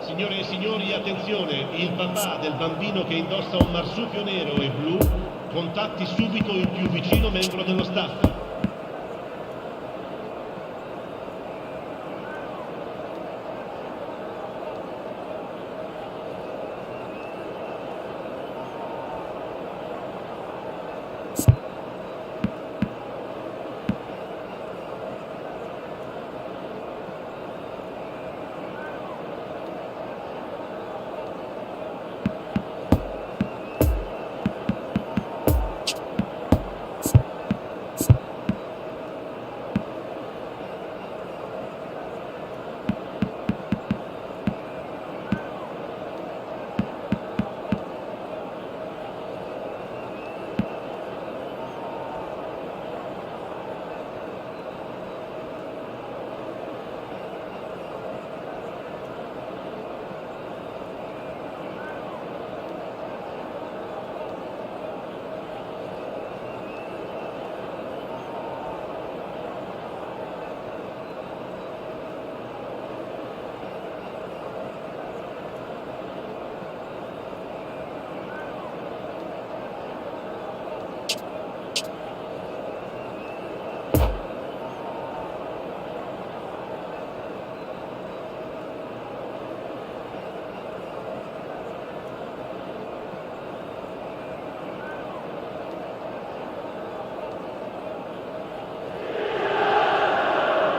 Signore e signori, attenzione, il papà del bambino che indossa un marsupio nero e blu contatti subito il più vicino membro dello staff.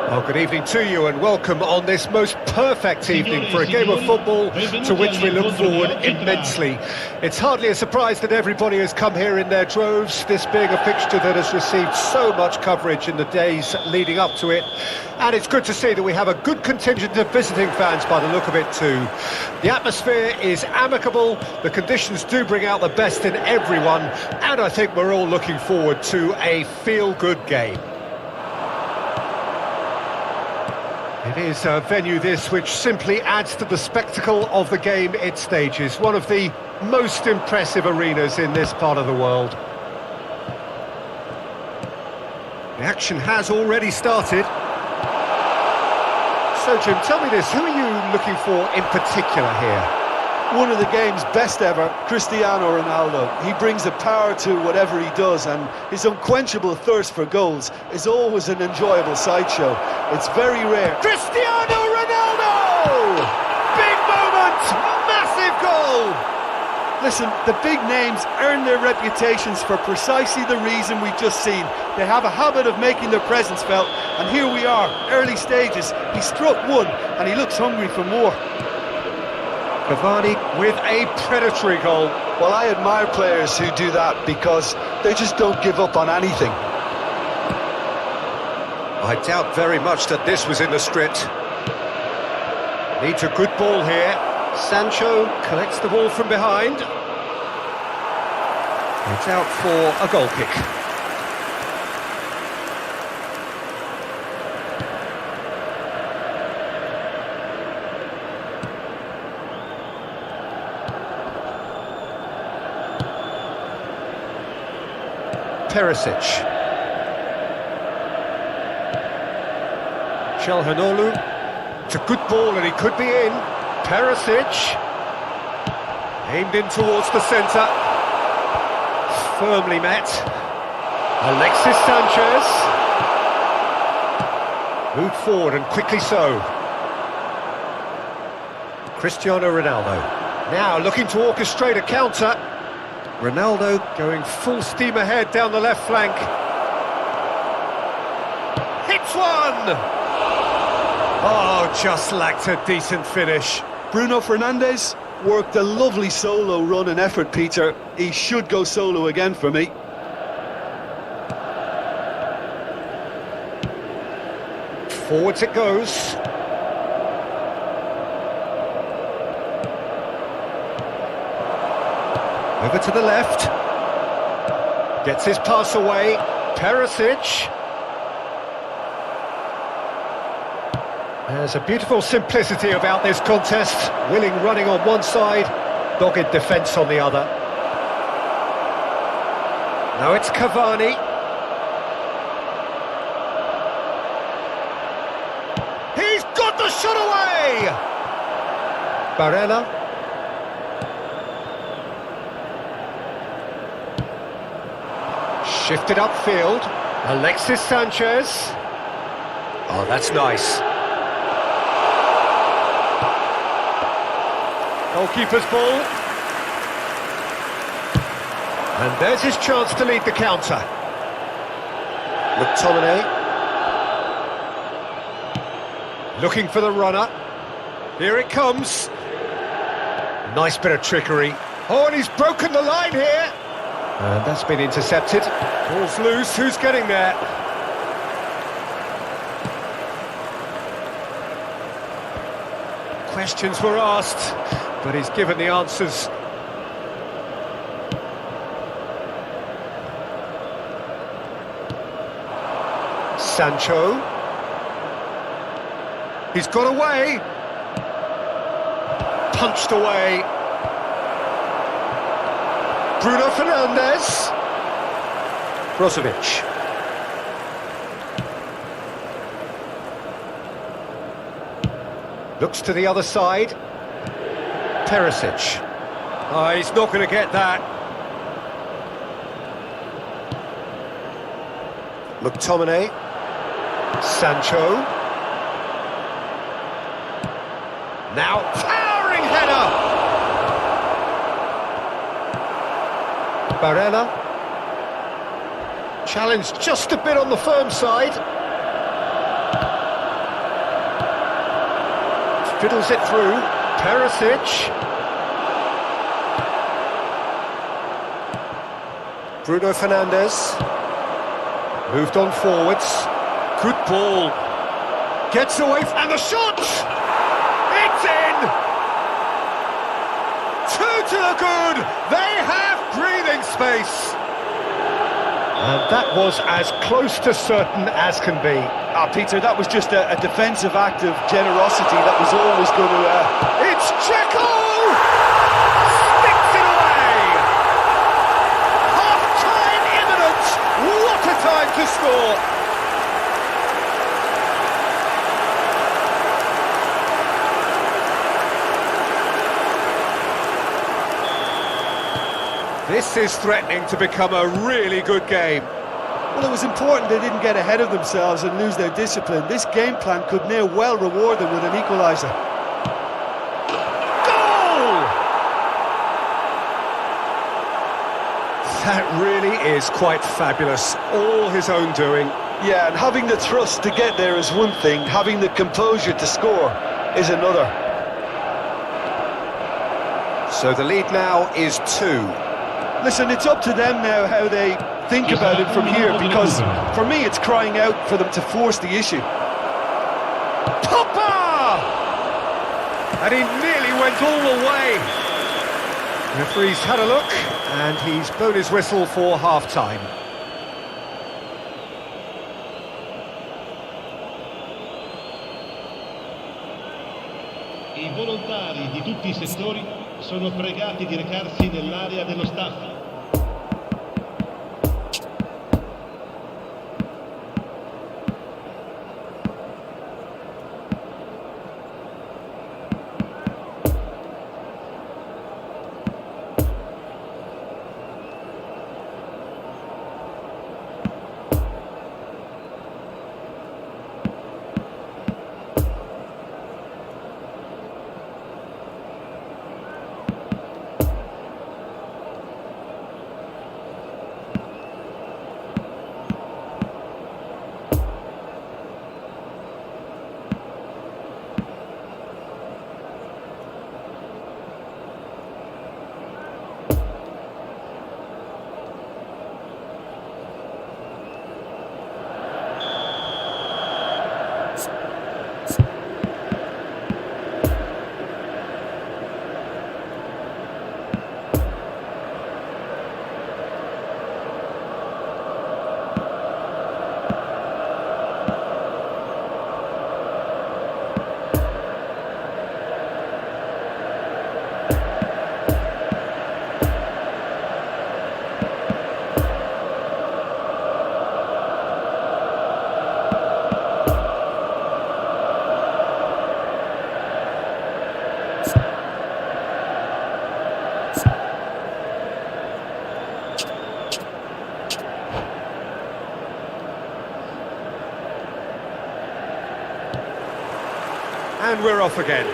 Well, good evening to you and welcome on this most perfect evening for a game of football to which we look forward immensely. It's hardly a surprise that everybody has come here in their droves, this being a fixture that has received so much coverage in the days leading up to it. And it's good to see that we have a good contingent of visiting fans by the look of it too. The atmosphere is amicable, the conditions do bring out the best in everyone, and I think we're all looking forward to a feel-good game. It is a venue this which simply adds to the spectacle of the game it stages. One of the most impressive arenas in this part of the world. The action has already started. So Jim, tell me this, who are you looking for in particular here? One of the game's best ever, Cristiano Ronaldo. He brings a power to whatever he does, and his unquenchable thirst for goals is always an enjoyable sideshow. It's very rare. Cristiano Ronaldo! Big moment! Massive goal! Listen, the big names earn their reputations for precisely the reason we've just seen. They have a habit of making their presence felt, and here we are, early stages. He struck one, and he looks hungry for more. Cavani with a predatory goal. Well, I admire players who do that because they just don't give up on anything. I doubt very much that this was in the script. Needs a good ball here. Sancho collects the ball from behind. It's out for a goal kick. Perisic. Çalhanoğlu. It's a good ball and he could be in. Perisic. Aimed in towards the centre. Firmly met. Alexis Sanchez. Moved forward and quickly so. Cristiano Ronaldo. Now looking to orchestrate a counter. Ronaldo going full steam ahead down the left flank. Hits one! Oh, just lacked a decent finish. Bruno Fernandes worked a lovely solo run and effort, Peter. He should go solo again for me. Forwards it goes. Over to the left. Gets his pass away. Perisic. There's a beautiful simplicity about this contest. Willing running on one side, dogged defence on the other. Now it's Cavani. He's got the shot away! Barella. Shifted upfield. Alexis Sanchez. Oh, that's nice. Goalkeeper's ball. And there's his chance to lead the counter. McTominay. Looking for the runner. Here it comes. Nice bit of trickery. Oh, and he's broken the line here. And that's been intercepted. Ball's loose, who's getting there? Questions were asked, but he's given the answers. Sancho. He's got away. Punched away. Bruno Fernandes. Brozovic. Looks to the other side. Perisic. Oh, he's not going to get that. McTominay. Sancho. Now, towering header! Barella. Challenged just a bit on the firm side. Fiddles it through. Perisic. Bruno Fernandes. Moved on forwards. Good ball. Gets away and the shot! It's in! Two to the good! They have breathing space! And that was as close to certain as can be. Peter, that was just a defensive act of generosity that was always going to... It's Checo! Sticks it away! Half-time imminent! What a time to score! This is threatening to become a really good game. Well, it was important they didn't get ahead of themselves and lose their discipline. This game plan could now well reward them with an equaliser. Goal! That really is quite fabulous. All his own doing. Yeah, and having the thrust to get there is one thing. Having the composure to score is another. So the lead now is 2. Listen, it's up to them now how they think about it from here, because for me it's crying out for them to force the issue. Popper! And he nearly went all the way. The referee's had a look, and he's blown his whistle for half-time. I volontari di tutti i settori sono pregati di recarsi nell'area dello staff. And we're off again.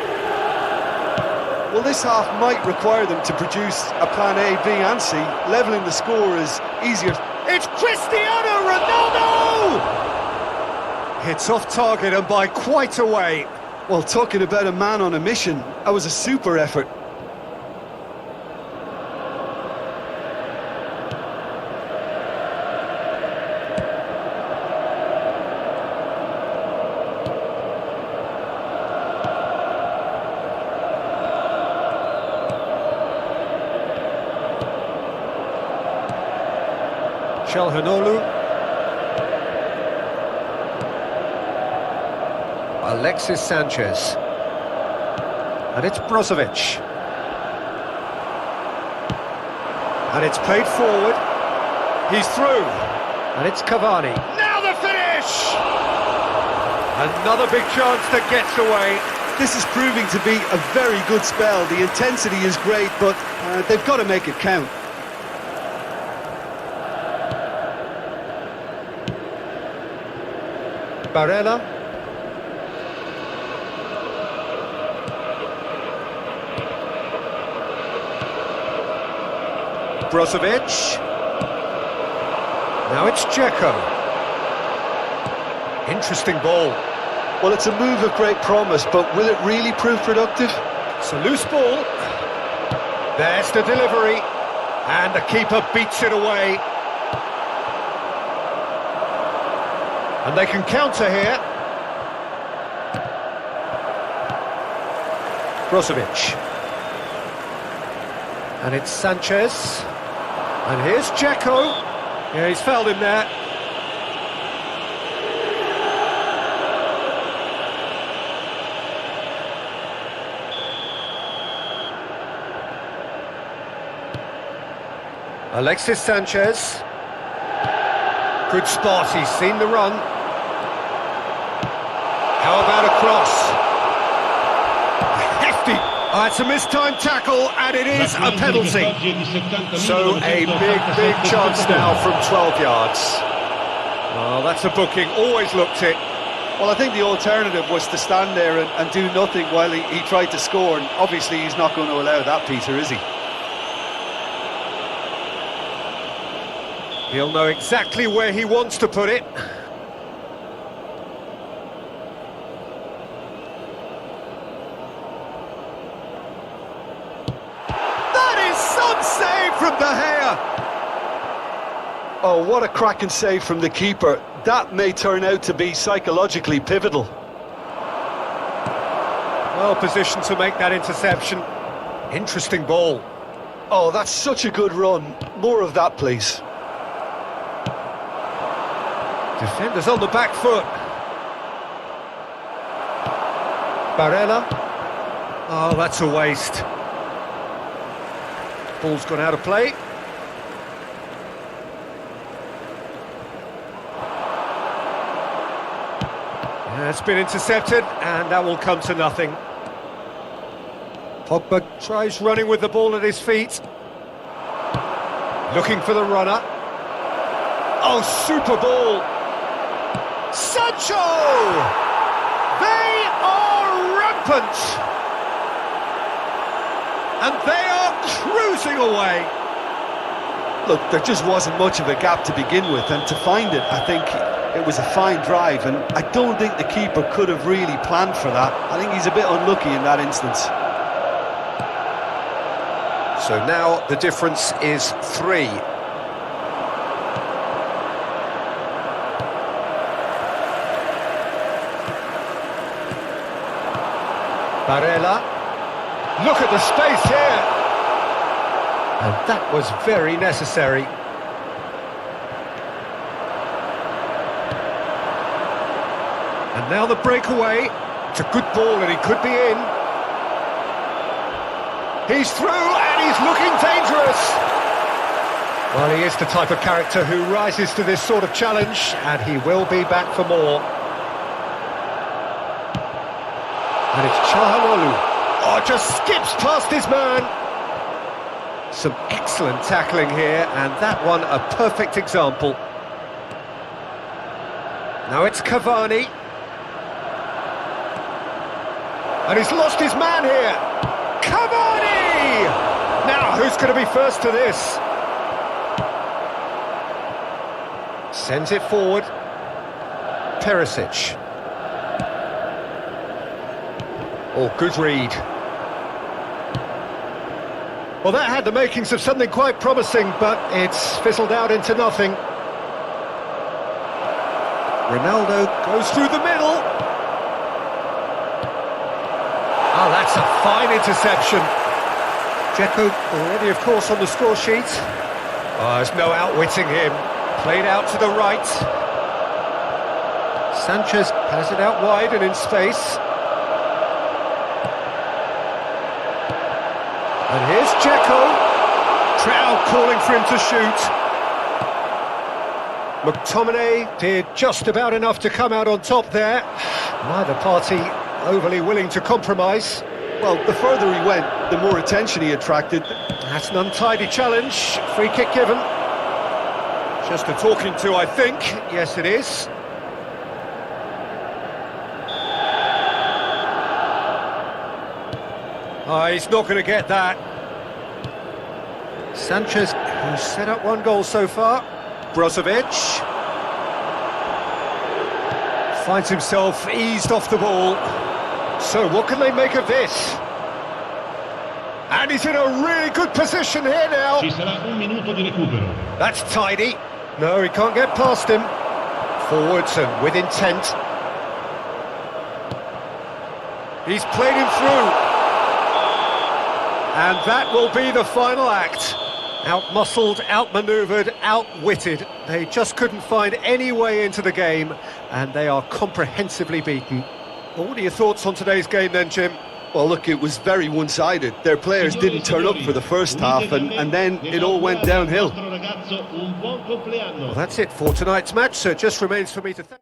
Well, this half might require them to produce a plan A, B and C. Levelling the score is easier. It's Cristiano Ronaldo! Hits off target and by quite a way. Well, talking about a man on a mission, that was a super effort. Çalhanoğlu. Alexis Sanchez. And it's Brozovic. And it's played forward. He's through. And it's Cavani. Now the finish! Another big chance that gets away. This is proving to be a very good spell. The intensity is great, but they've got to make it count. Barella. Brozovic. Now it's Dzeko. Interesting ball. Well, it's a move of great promise, but will it really prove productive? It's a loose ball. There's the delivery. And the keeper beats it away. And they can counter here. Brozovic. And it's Sanchez. And here's Dzeko. Yeah, he's fouled him there. Alexis Sanchez. Good spot, he's seen the run. How about a cross? Hefty! Oh, it's a mistimed tackle, and it is a penalty. So a big chance now from 12 yards. Oh, that's a booking, always looked it. Well, I think the alternative was to stand there and do nothing while he tried to score, and obviously he's not going to allow that, Peter, is he? He'll know exactly where he wants to put it. That is some save from De Gea! Oh, what a cracking save from the keeper. That may turn out to be psychologically pivotal. Well positioned to make that interception. Interesting ball. Oh, that's such a good run. More of that, please. Defenders on the back foot. Barella. Oh, that's a waste. Ball's gone out of play. It's been intercepted, and that will come to nothing. Pogba tries running with the ball at his feet. Looking for the runner. Oh, super ball! Sancho! They are rampant! And they are cruising away! Look, there just wasn't much of a gap to begin with, and to find it, I think it was a fine drive, and I don't think the keeper could have really planned for that. I think he's a bit unlucky in that instance. So now the difference is 3. Barella. Look at the space here. And that was very necessary. And now the breakaway. It's a good ball and he could be in. He's through and he's looking dangerous. Well, he is the type of character who rises to this sort of challenge, and he will be back for more. And it's Çalhanoğlu. Oh, just skips past his man. Some excellent tackling here, and that one a perfect example. Now it's Cavani. And he's lost his man here. Cavani! Now, who's going to be first to this? Sends it forward. Perisic. Oh, good read. Well, that had the makings of something quite promising, but it's fizzled out into nothing. Ronaldo goes through the middle. Oh, that's a fine interception. Dzeko already, of course, on the score sheet. Oh, there's no outwitting him. Played out to the right. Sanchez has it out wide and in space. And here's Dzeko. Crowd calling for him to shoot. McTominay did just about enough to come out on top there. Neither party overly willing to compromise. Well, the further he went, the more attention he attracted. That's an untidy challenge. Free kick given. Just a talking to, I think. Yes, it is. Oh, he's not going to get that. Sanchez, who's set up one goal so far. Brozovic finds himself eased off the ball. So what can they make of this? And he's in a really good position here now. Ci sarà un minuto di recupero. That's tidy. No, he can't get past him. Forwards and with intent. He's played him through. And that will be the final act. Out-muscled, out-manoeuvred, outwitted. They just couldn't find any way into the game, and they are comprehensively beaten. Well, what are your thoughts on today's game then, Jim? Well, look, it was very one-sided. Their players didn't turn up for the first half, and then it all went downhill. Well, that's it for tonight's match, so it just remains for me to thank...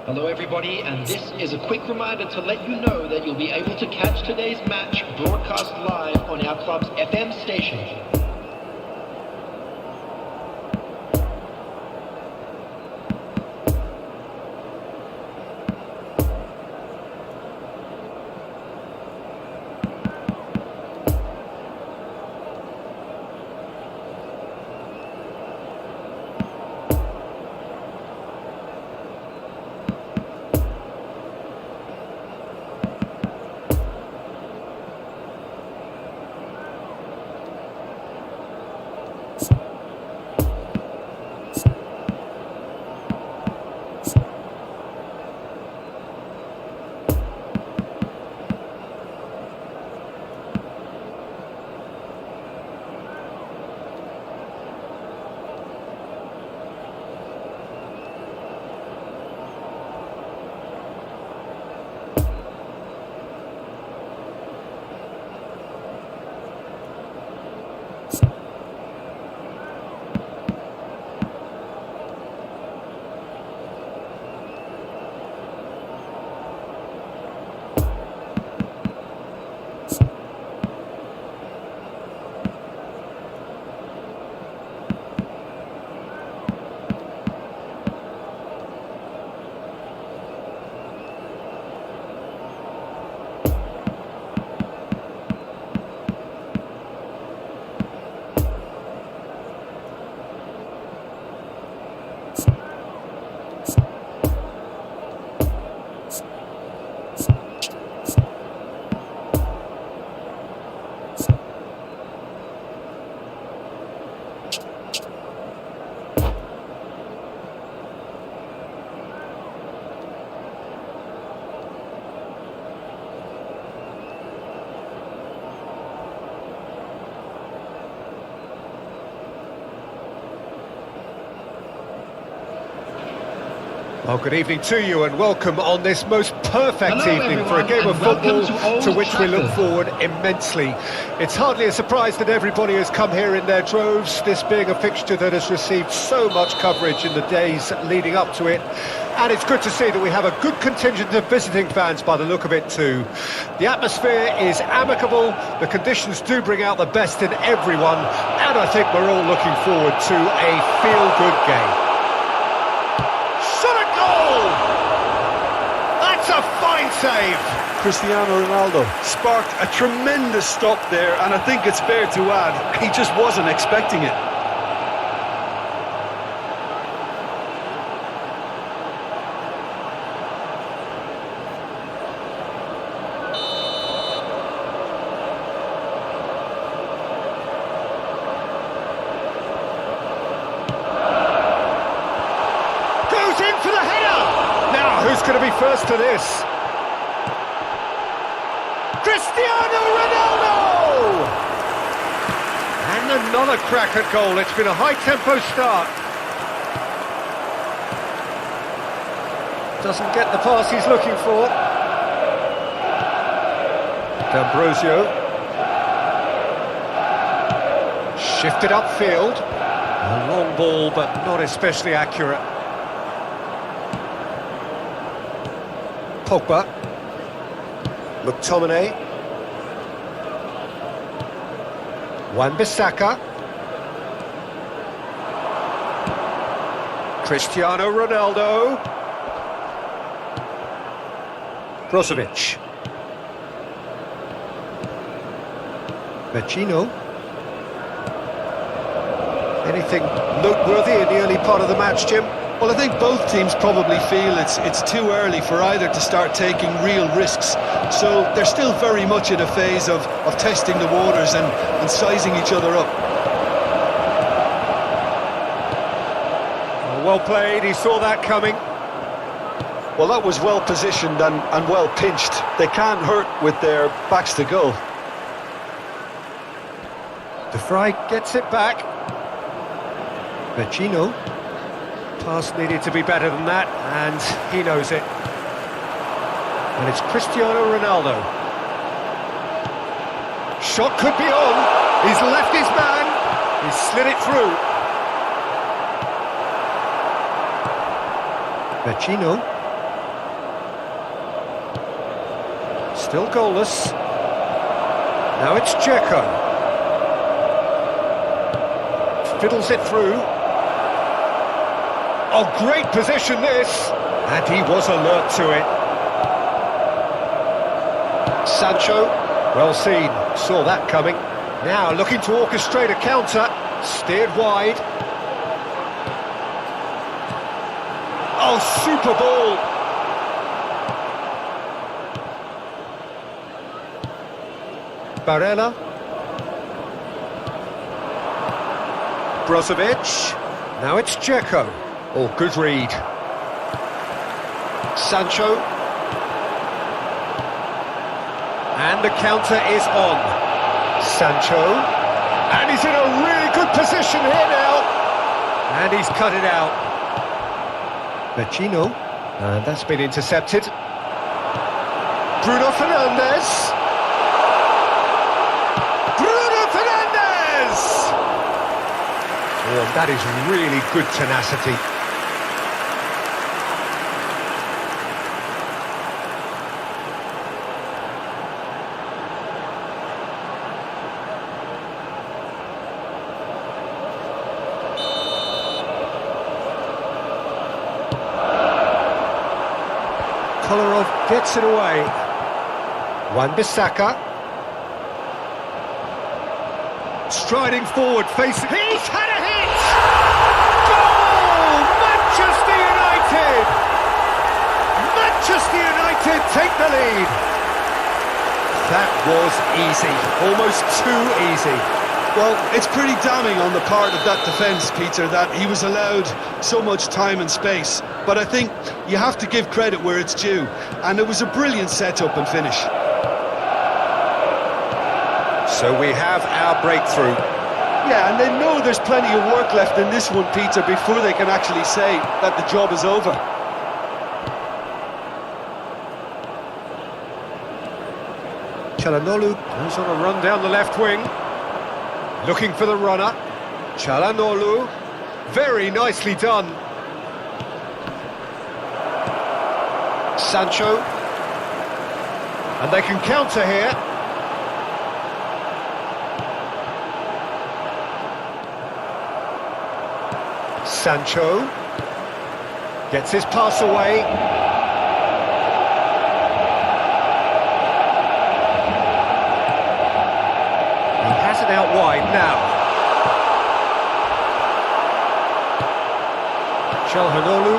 Hello everybody, and this is a quick reminder to let you know that you'll be able to catch today's match broadcast live on our club's FM station. Well, good evening to you and welcome on this most perfect evening for a game of football to which we look forward immensely. It's hardly a surprise that everybody has come here in their droves, this being a fixture that has received so much coverage in the days leading up to it. And it's good to see that we have a good contingent of visiting fans by the look of it too. The atmosphere is amicable, the conditions do bring out the best in everyone, and I think we're all looking forward to a feel-good game. A fine save! Cristiano Ronaldo sparked a tremendous stop there, and I think it's fair to add, he just wasn't expecting it. Goes in for the header! Now, who's going to be first to this? Cristiano Ronaldo! And another crack at goal. It's been a high-tempo start. Doesn't get the pass he's looking for. D'Ambrosio. Shifted upfield. A long ball, but not especially accurate. Pogba, McTominay, Wan-Bissaka, Cristiano Ronaldo, Brozovic, Vecino. Anything noteworthy in the early part of the match, Jim? Well, I think both teams probably feel it's too early for either to start taking real risks. So they're still very much in a phase of testing the waters and sizing each other up. Well played, he saw that coming. Well, that was well positioned and well pinched. They can't hurt with their backs to goal. De Vrij gets it back. Vecino. Pass needed to be better than that, and he knows it. And it's Cristiano Ronaldo. Shot could be on. He's left his man. He's slid it through. Vecino. Still goalless. Now it's Dzeko. Fiddles it through. Oh, great position this! And he was alert to it. Sancho, well seen, saw that coming. Now looking to orchestrate a counter, steered wide. Oh, super ball! Barella. Brozovic. Now it's Dzeko. Oh, good read. Sancho. And the counter is on. Sancho. And he's in a really good position here now. And he's cut it out. Vecino. And that's been intercepted. Bruno Fernandes. Bruno Fernandes! Oh, that is really good tenacity. Kolarov gets it away. Wan-Bissaka. Striding forward, facing... He's had a hit! Goal! Manchester United! Manchester United take the lead. That was easy, almost too easy. Well, it's pretty damning on the part of that defence, Peter, that he was allowed so much time and space. But I think you have to give credit where it's due, and it was a brilliant set-up and finish. So we have our breakthrough. Yeah, and they know there's plenty of work left in this one, Peter, before they can actually say that the job is over. Çalhanoğlu goes on a run down the left wing. Looking for the runner. Çalhanoğlu. Very nicely done. Sancho. And they can counter here. Sancho. Gets his pass away. Out wide now. Çalhanoğlu.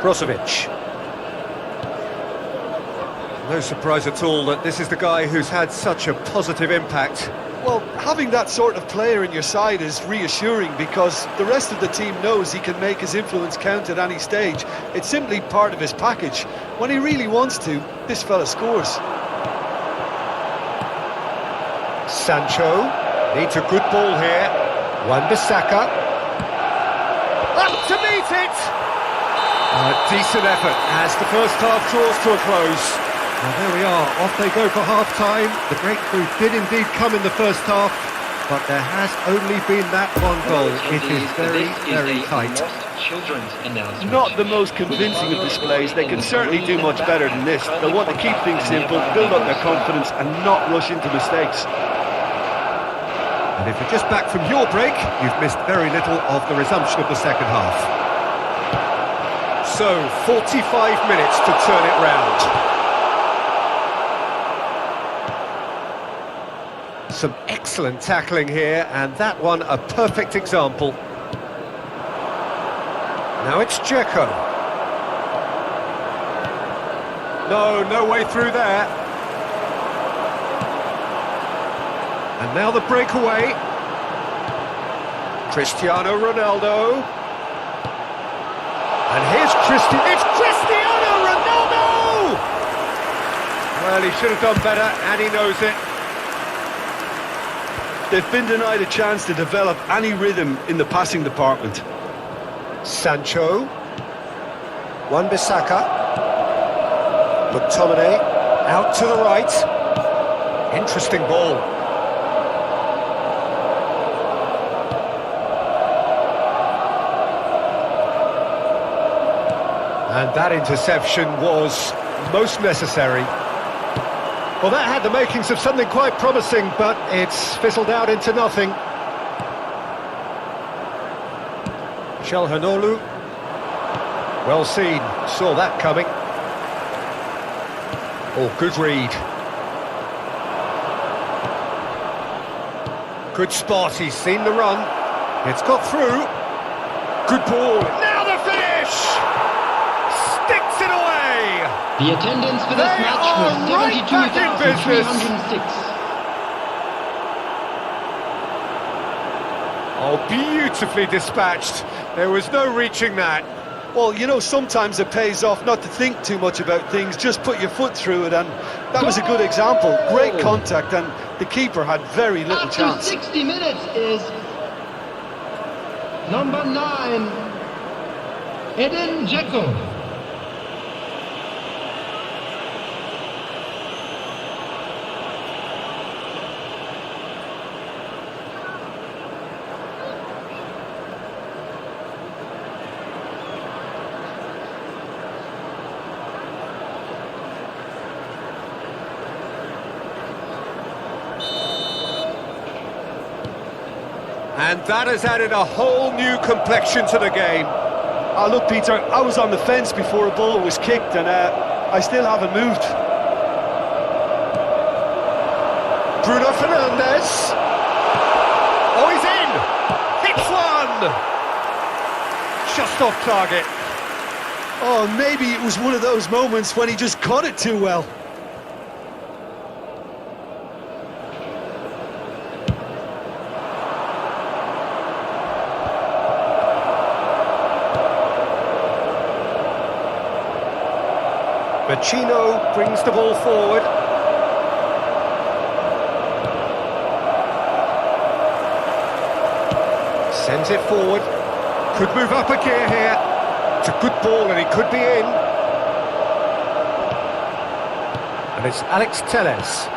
Brozovic. No surprise at all that this is the guy who's had such a positive impact. Well, having that sort of player in your side is reassuring because the rest of the team knows he can make his influence count at any stage. It's simply part of his package. When he really wants to, this fella scores. Sancho needs a good ball here. Wan-Bissaka. Up to meet it! A decent effort as the first half draws to a close. Well, there we are, off they go for half-time. The breakthrough did indeed come in the first half, but there has only been that one goal. It is very, very tight. Not the most convincing of displays. They can certainly do much better than this. They'll want to keep things simple, build up their confidence and not rush into mistakes. And if you're just back from your break, you've missed very little of the resumption of the second half. So, 45 minutes to turn it round. Some excellent tackling here, and that one a perfect example. Now it's Dzeko. No way through there. And now the breakaway. Cristiano Ronaldo. And here's it's Cristiano Ronaldo! Well, he should have done better, and he knows it. They've been denied a chance to develop any rhythm in the passing department. Sancho. Wan-Bissaka. McTominay. Out to the right. Interesting ball. And that interception was most necessary. Well, that had the makings of something quite promising, but it's fizzled out into nothing. Çalhanoğlu. Well seen, saw that coming. Oh, good read. Good spot, he's seen the run. It's got through. Good ball. Now the finish! Sticks it away! The attendance for this match was 72,306. Oh, beautifully dispatched. There was no reaching that. Well, you know, sometimes it pays off not to think too much about things, just put your foot through it, and that was a good example. Great contact, and the keeper had very little chance. 60 minutes is number 9, Edin Dzeko. And that has added a whole new complexion to the game. Oh, look, Peter, I was on the fence before a ball was kicked, and I still haven't moved. Bruno Fernandes. Oh, he's in! Hits one! Just off target. Oh, maybe it was one of those moments when he just caught it too well. Vecino brings the ball forward. Sends it forward. Could move up a gear here. It's a good ball and he could be in. And it's Alex Telles.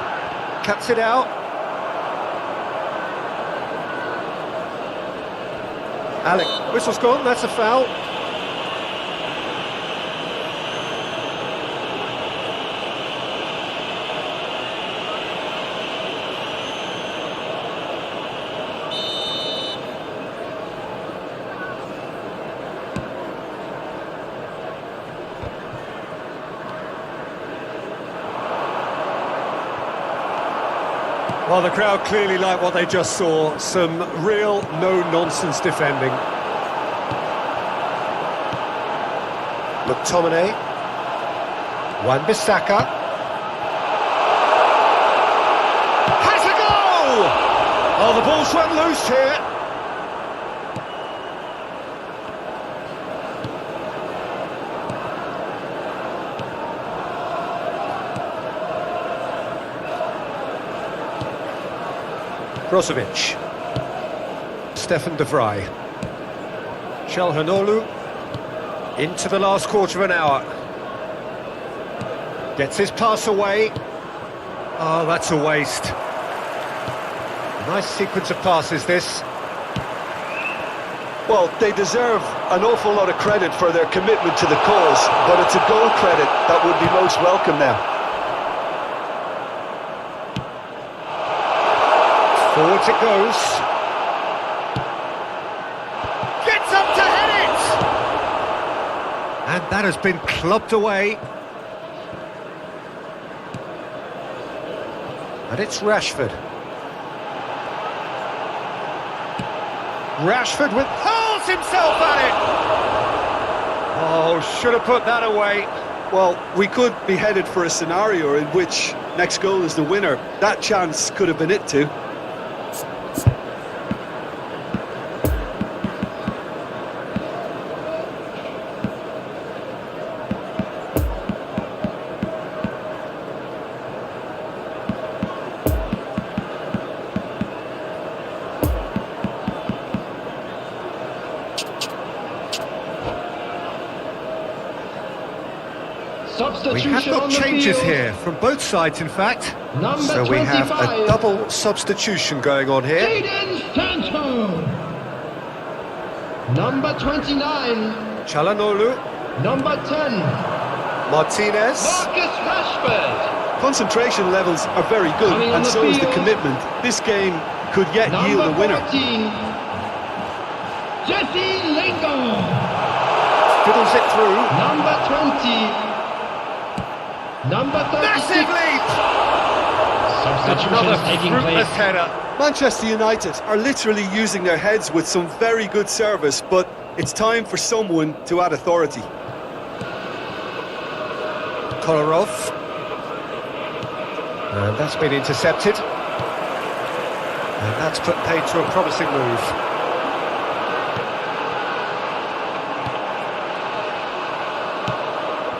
Cuts it out. Alex, whistle's gone, that's a foul. Well, the crowd clearly like what they just saw. Some real no-nonsense defending. McTominay. Wan-Bissaka. Has a goal! Oh, the ball's run loose here. Brozovic. Stefan de Vrij. Çalhanoğlu into the last quarter of an hour. Gets his pass away. Oh, that's a waste. Nice sequence of passes, this. Well, they deserve an awful lot of credit for their commitment to the cause, but it's a goal credit that would be most welcome now. Forwards it goes. Gets up to head it! And that has been clubbed away. And it's Rashford. Rashford hurls himself at it! Oh, should have put that away. Well, we could be headed for a scenario in which next goal is the winner. That chance could have been it too. We have got changes here from both sides, in fact. Number So we have 25. a double substitution going on here. Jadon Sancho. Number 29. Çalhanoğlu, Number 10. Martinez. Marcus Rashford. Concentration levels are very good, Coming on and the so is the field. commitment. This game could yet yield a Number winner. 14. Jesse Lingard. Fiddles it through. Number 20. Number 36. Massive lead! Substitution Another is taking fruitless place. header. Manchester United are literally using their heads with some very good service, but it's time for someone to add authority. Kolarov. And that's been intercepted. And that's put paid to a promising move.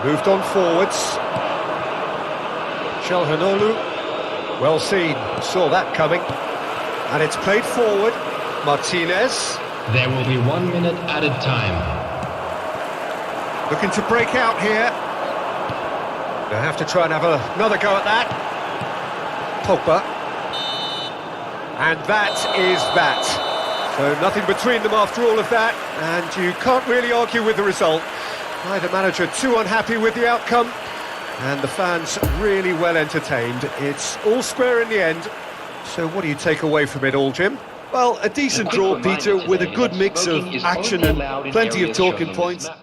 Moved on forwards. Çalhanoğlu. Well seen, saw that coming. And it's played forward. Martinez. There will be 1 minute added time. Looking to break out here. They'll have to try and have another go at that. Pogba. And that is that. So nothing between them after all of that. And you can't really argue with the result. Neither manager too unhappy with the outcome. And the fans really well entertained. It's all square in the end. So what do you take away from it all, Jim? Well, a decent draw, Peter, with a good mix of Smoking is action only and allowed in plenty of areas talking shown on this points. map.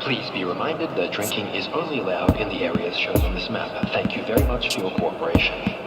Please be reminded that drinking is only allowed in the areas shown on this map. Thank you very much for your cooperation.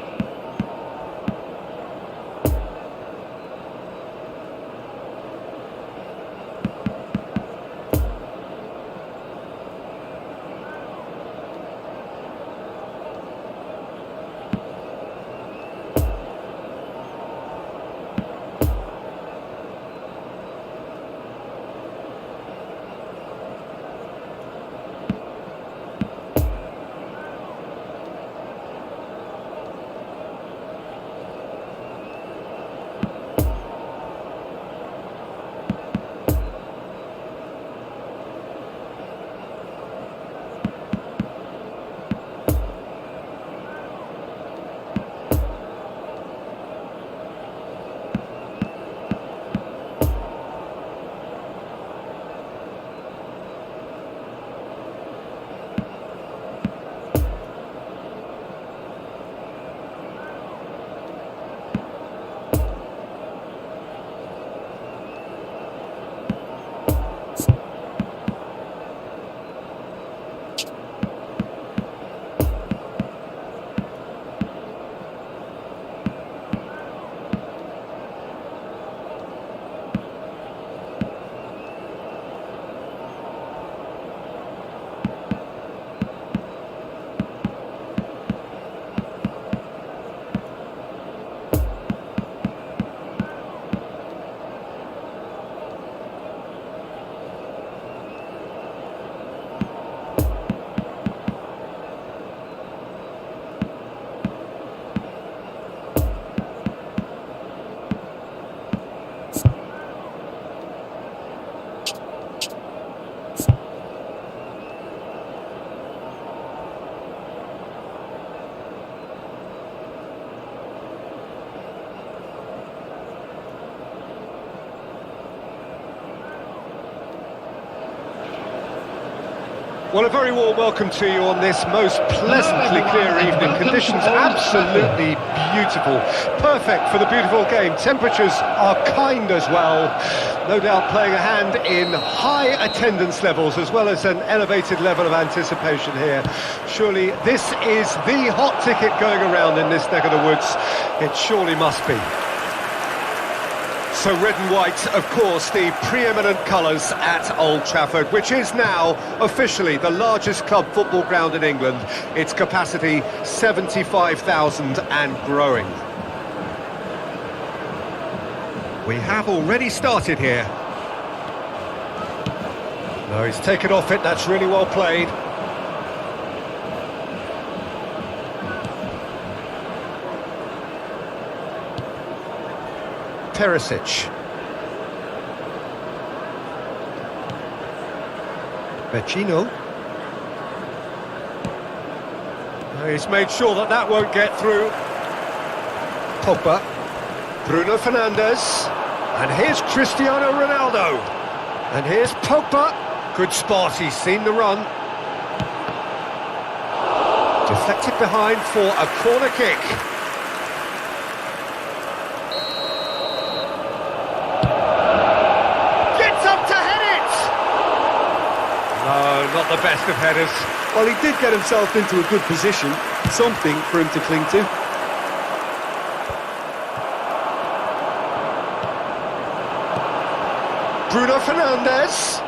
Well, a very warm welcome to you on this most pleasantly clear evening. Conditions absolutely beautiful. Perfect for the beautiful game. Temperatures are kind as well. No doubt playing a hand in high attendance levels as well as an elevated level of anticipation here. Surely this is the hot ticket going around in this neck of the woods. It surely must be. So red and white, of course, the preeminent colours at Old Trafford, which is now officially the largest club football ground in England. Its capacity 75,000 and growing. We have already started here. No, he's taken off it, that's really well played. Perisic. Vecino. He's made sure that that won't get through. Pogba. Bruno Fernandes. And here's Cristiano Ronaldo. And here's Pogba. Good spot, he's seen the run. Deflected behind for a corner kick. Not the best of headers. Well, he did get himself into a good position, something for him to cling to. Bruno Fernandes.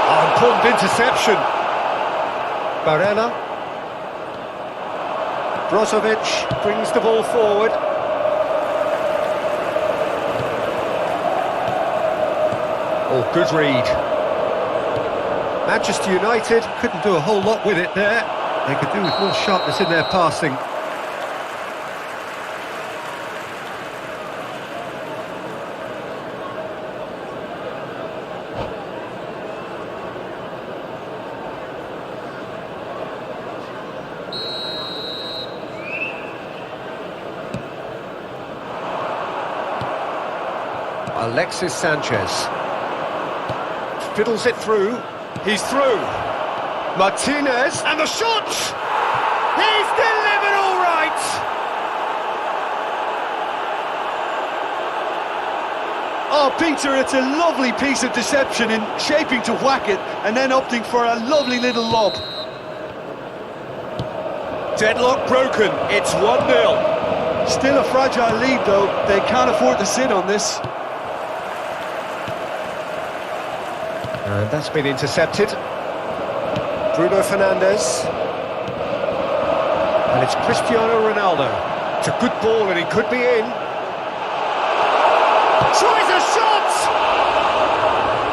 Oh, important interception. Barella. Brozovic brings the ball forward. Oh, good read. Manchester United couldn't do a whole lot with it there. They could do with more sharpness in their passing. Alexis Sanchez fiddles it through. He's through. Martinez, and the shot! He's delivered all right! Oh, Peter, it's a lovely piece of deception in shaping to whack it and then opting for a lovely little lob. Deadlock broken, it's 1-0. Still a fragile lead, though. They can't afford to sit on this. And that's been intercepted. Bruno Fernandes. And it's Cristiano Ronaldo. It's a good ball and he could be in. Tries a shot!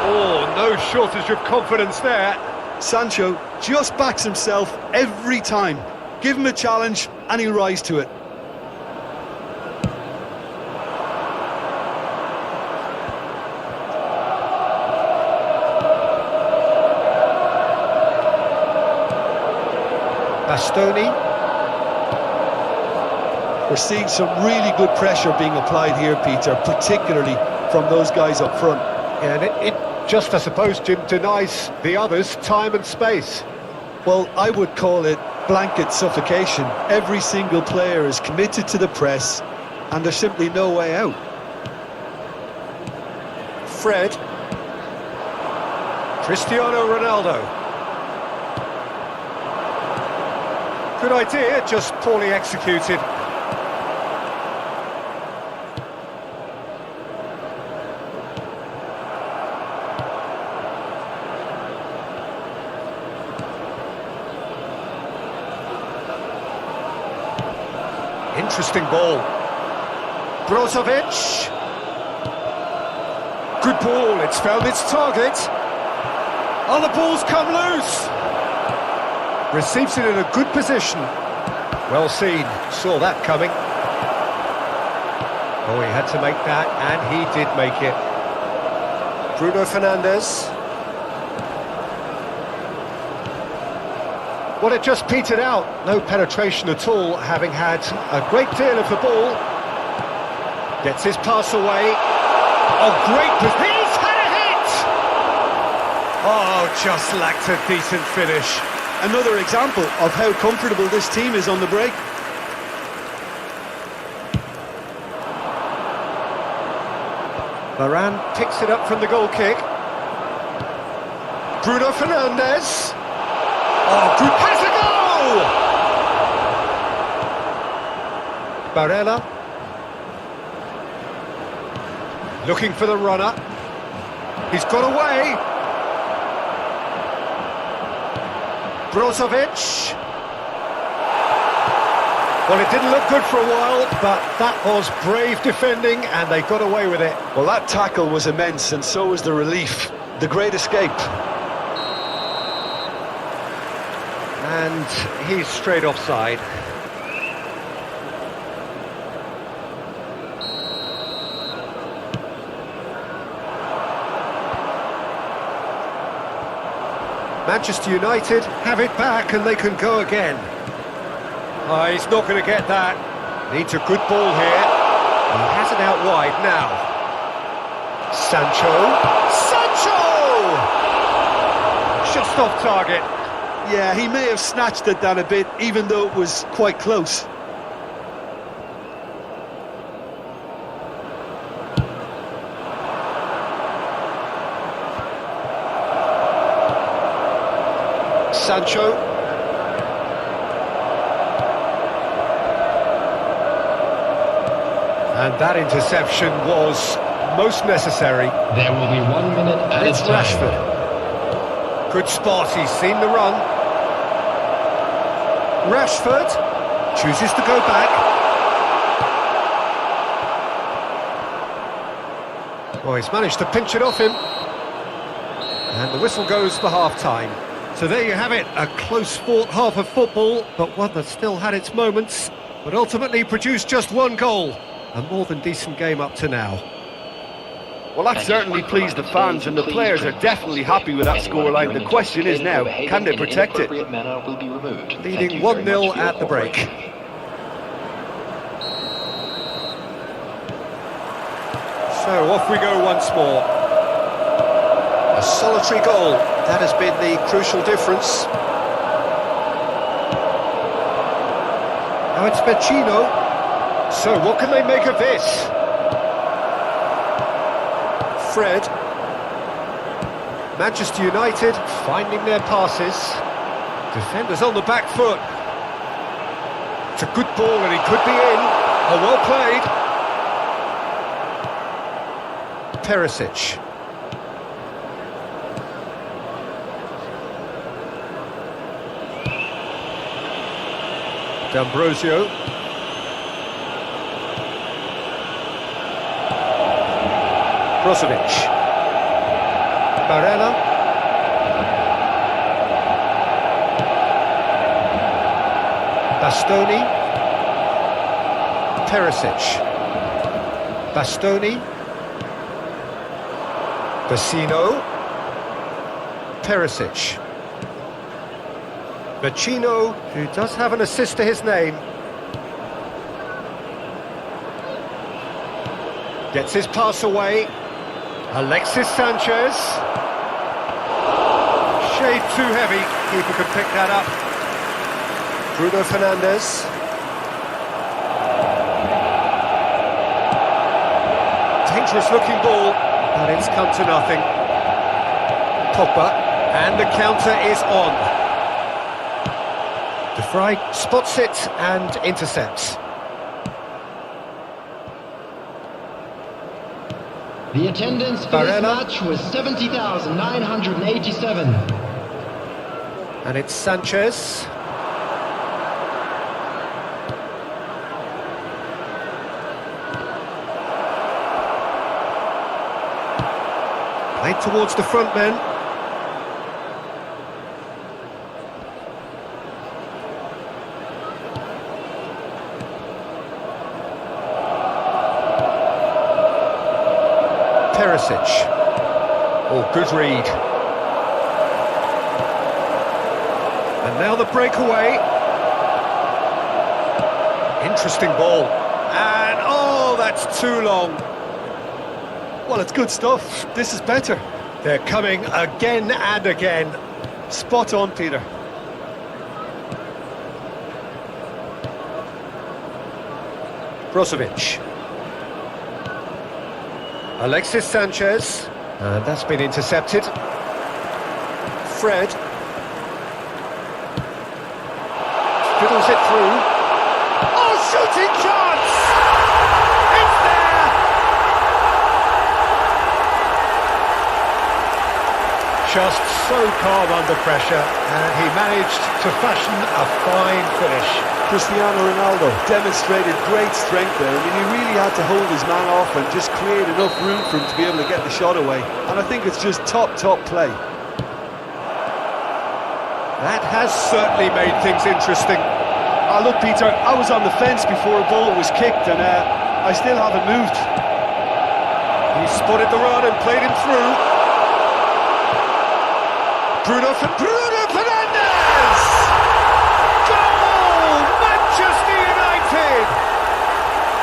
Oh, no shortage of confidence there. Sancho just backs himself every time. Give him a challenge and he'll rise to it. Bastoni. We're seeing some really good pressure being applied here, Peter, particularly from those guys up front. Yeah, and it just, I suppose, Jim, denies the others time and space. Well, I would call it blanket suffocation. Every single player is committed to the press, and there's simply no way out. Fred. Cristiano Ronaldo. Good idea, just poorly executed. Interesting ball. Brozovic. Good ball, it's found its target. Oh, the ball's come loose. Receives it in a good position. Well seen, saw that coming. Oh, he had to make that, and he did make it. Bruno Fernandes. Well, it just petered out. No penetration at all, having had a great deal of the ball. Gets his pass away. Oh, great position. He's had a hit! Oh, just lacked a decent finish. Another example of how comfortable this team is on the break. Varane picks it up from the goal kick. Bruno Fernandes. Oh, good. Has a goal! Barella. Looking for the runner. He's got away. Brozovic. Well, it didn't look good for a while, but that was brave defending, and they got away with it. Well, that tackle was immense, and so was the relief. The great escape. And he's straight offside. Manchester United have it back and they can go again. Oh, he's not going to get that. Needs a good ball here. He has it out wide now. Sancho. Sancho! Just off target. Yeah, he may have snatched at that a bit, even though it was quite close. Sancho. And that interception was most necessary. There will be 1 minute at It's a time. Rashford. Good spot, he's seen the run. Rashford chooses to go back. Well, he's managed to pinch it off him. And the whistle goes for half-time. So there you have it, a close-fought half of football, but one that still had its moments, but ultimately produced just one goal. A more than decent game up to now. Well, that certainly pleased the fans, and the players are definitely happy with that scoreline. The question is now, can they protect it? Leading 1-0 at the break. So off we go once more. A solitary goal, that has been the crucial difference. Now it's Vecino. So what can they make of this? Fred. Manchester United finding their passes. Defenders on the back foot. It's a good ball and he could be in. Oh, well played. Perisic. D'Ambrosio. Brozovic. Barella. Bastoni. Perisic. Bastoni. Vecino. Perisic. Vecino, who does have an assist to his name. Gets his pass away. Alexis Sanchez. Shade too heavy. Keeper could pick that up. Bruno Fernandes. Dangerous looking ball, but it's come to nothing. Pogba, and the counter is on. De Vrij spots it and intercepts. The attendance for this match was 70,987. And it's Sanchez. Played towards the front men. Perisic. Oh, good read. And now the breakaway. Interesting ball. And, oh, that's too long. Well, it's good stuff. This is better. They're coming again and again. Spot on, Peter. Brozovic. Alexis Sanchez, and that's been intercepted. Fred fiddles it through. Oh, shooting chance! It's there! Just so calm under pressure, and he managed to fashion a fine finish. Cristiano Ronaldo demonstrated great strength there. I mean, he really had to hold his man off and just create enough room for him to be able to get the shot away. And I think it's just top play. That has certainly made things interesting. Oh, look, Peter, I was on the fence before a ball was kicked, and I still haven't moved. He spotted the run and played him through. Bruno Fernandes! Goal! Manchester United!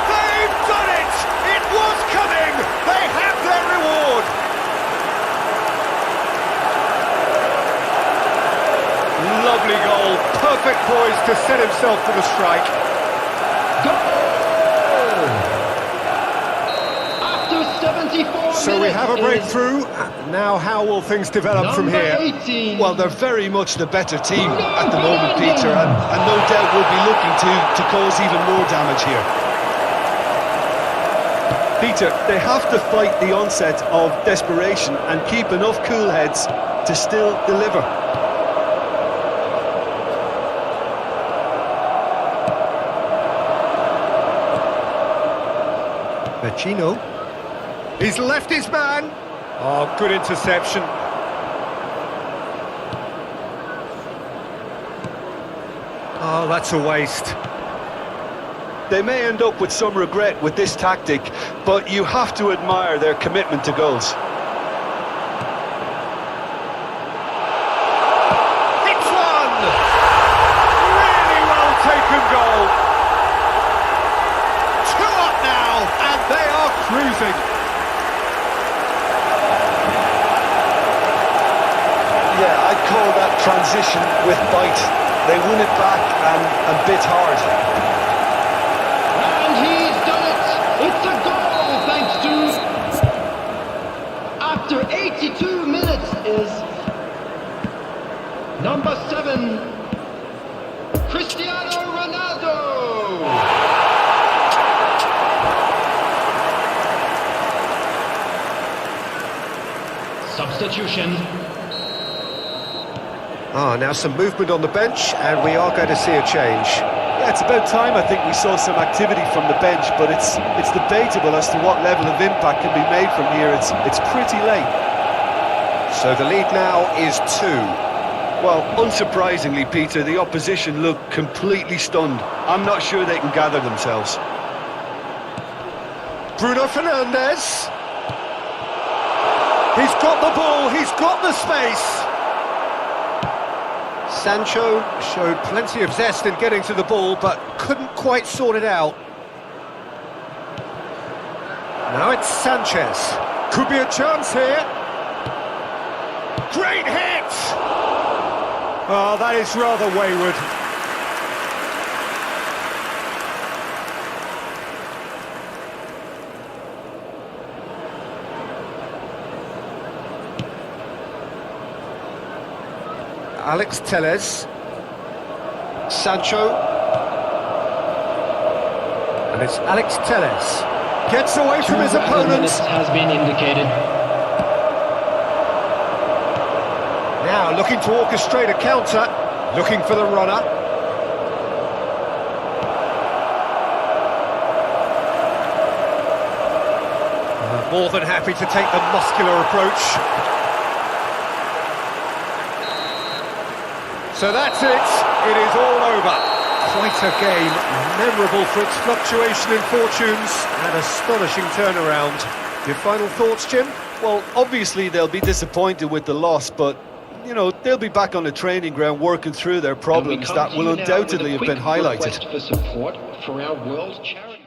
They've done it! It was coming! They have their reward! Lovely goal. Perfect poise to set himself for the strike. Goal! After 74 So we have a breakthrough. Now how will things develop from here? 18. Well, they're very much the better team at the moment, Peter, and no doubt will be looking to cause even more damage here. Peter, they have to fight the onset of desperation and keep enough cool heads to still deliver. Vecino. He's left his man. Oh, good interception. Oh, that's a waste. They may end up with some regret with this tactic, but you have to admire their commitment to goals. It's one! Really well taken goal. 2 up now, and they are cruising. Yeah, I'd call that transition with bite. They won it back and bit hard. And he's done it! It's a goal, thanks to Number 7, Cristiano Ronaldo. Substitution. Now some movement on the bench, and we are going to see a change. Yeah, it's about time I think we saw some activity from the bench, but it's debatable as to what level of impact can be made from here. It's pretty late. So the lead now is 2. Well, unsurprisingly, Peter, the opposition look completely stunned. I'm not sure they can gather themselves. Bruno Fernandes. He's got the ball, he's got the space. Sancho showed plenty of zest in getting to the ball, but couldn't quite sort it out. Now it's Sanchez. Could be a chance here. Great hit! Oh, that is rather wayward. Alex Telles. Sancho. And it's Alex Telles. Gets away from his opponent. Has been indicated. Now looking to orchestrate a counter. Looking for the runner. More than happy to take the muscular approach. So that's it, it is all over. Quite a game, memorable for its fluctuation in fortunes and astonishing turnaround. Your final thoughts, Jim? Well, obviously they'll be disappointed with the loss, but, you know, they'll be back on the training ground working through their problems that will undoubtedly have been highlighted. For support for our world charity.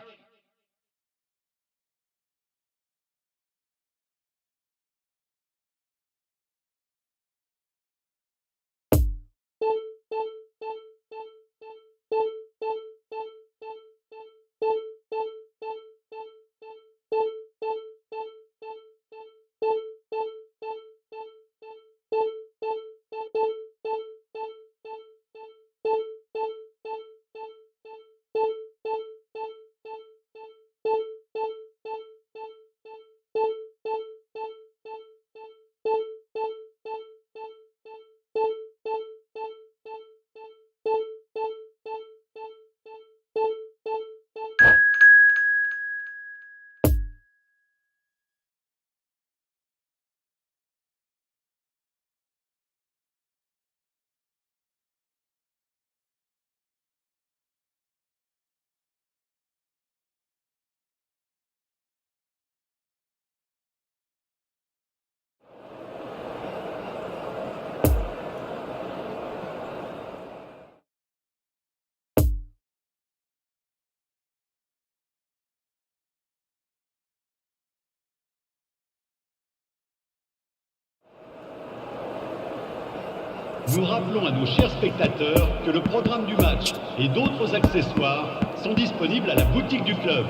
Nous rappelons à nos chers spectateurs que le programme du match et d'autres accessoires sont disponibles à la boutique du club.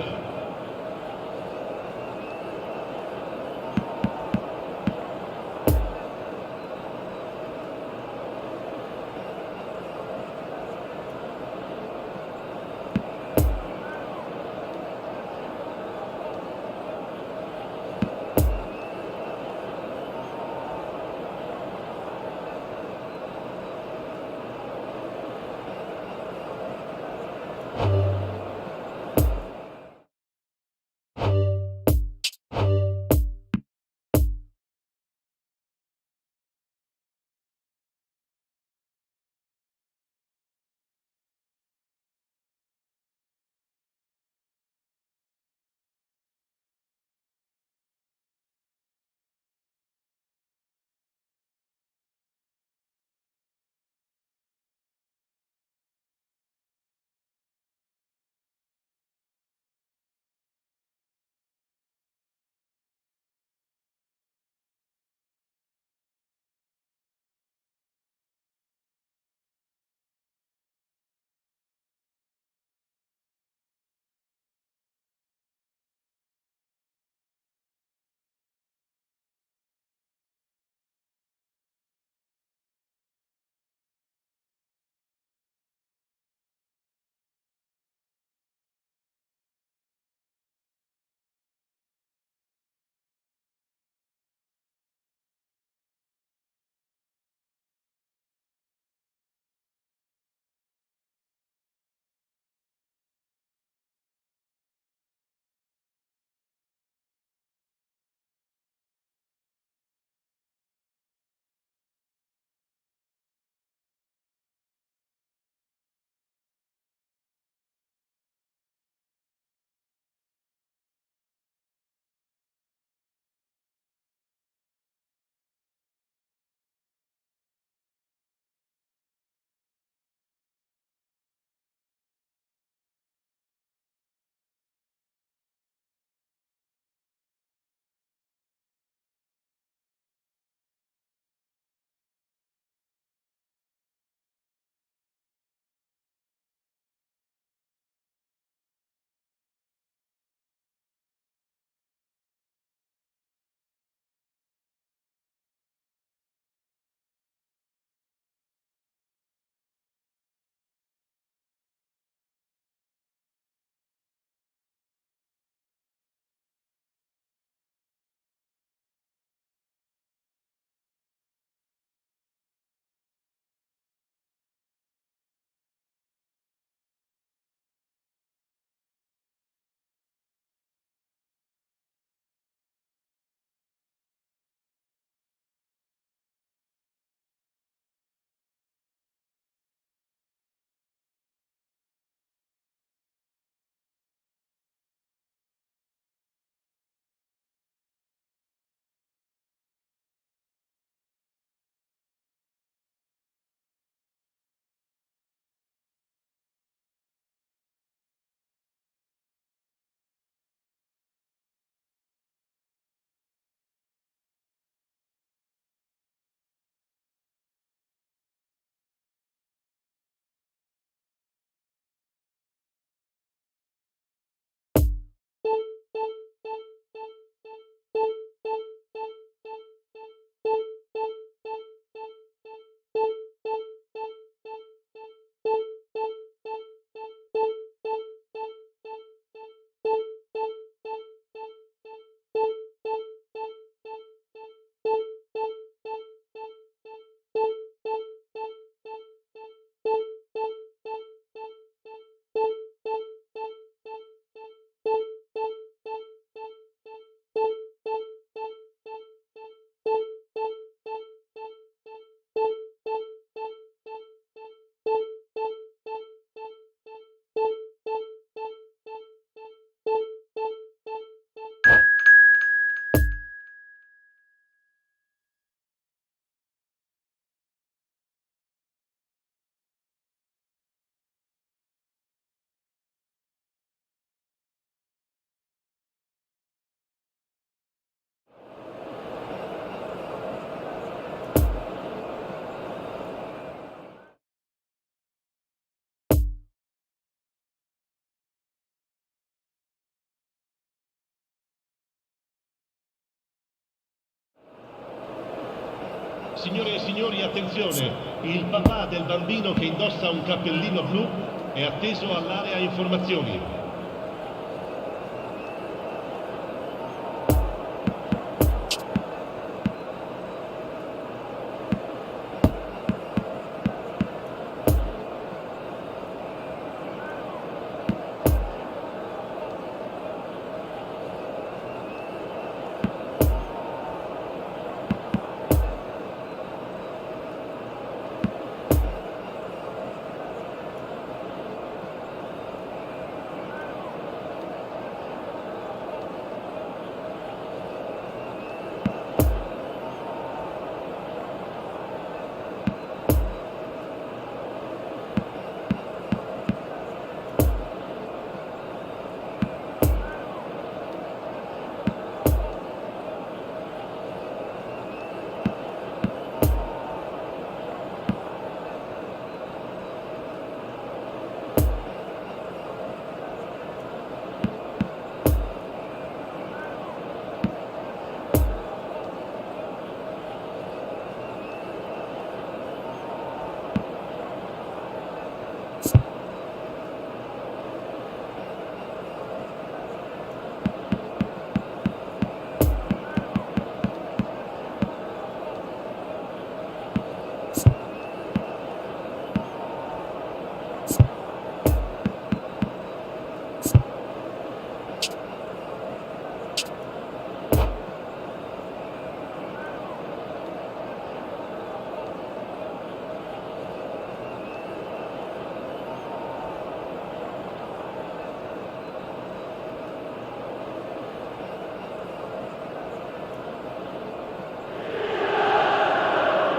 Signore e signori, attenzione, il papà del bambino che indossa un cappellino blu è atteso all'area informazioni.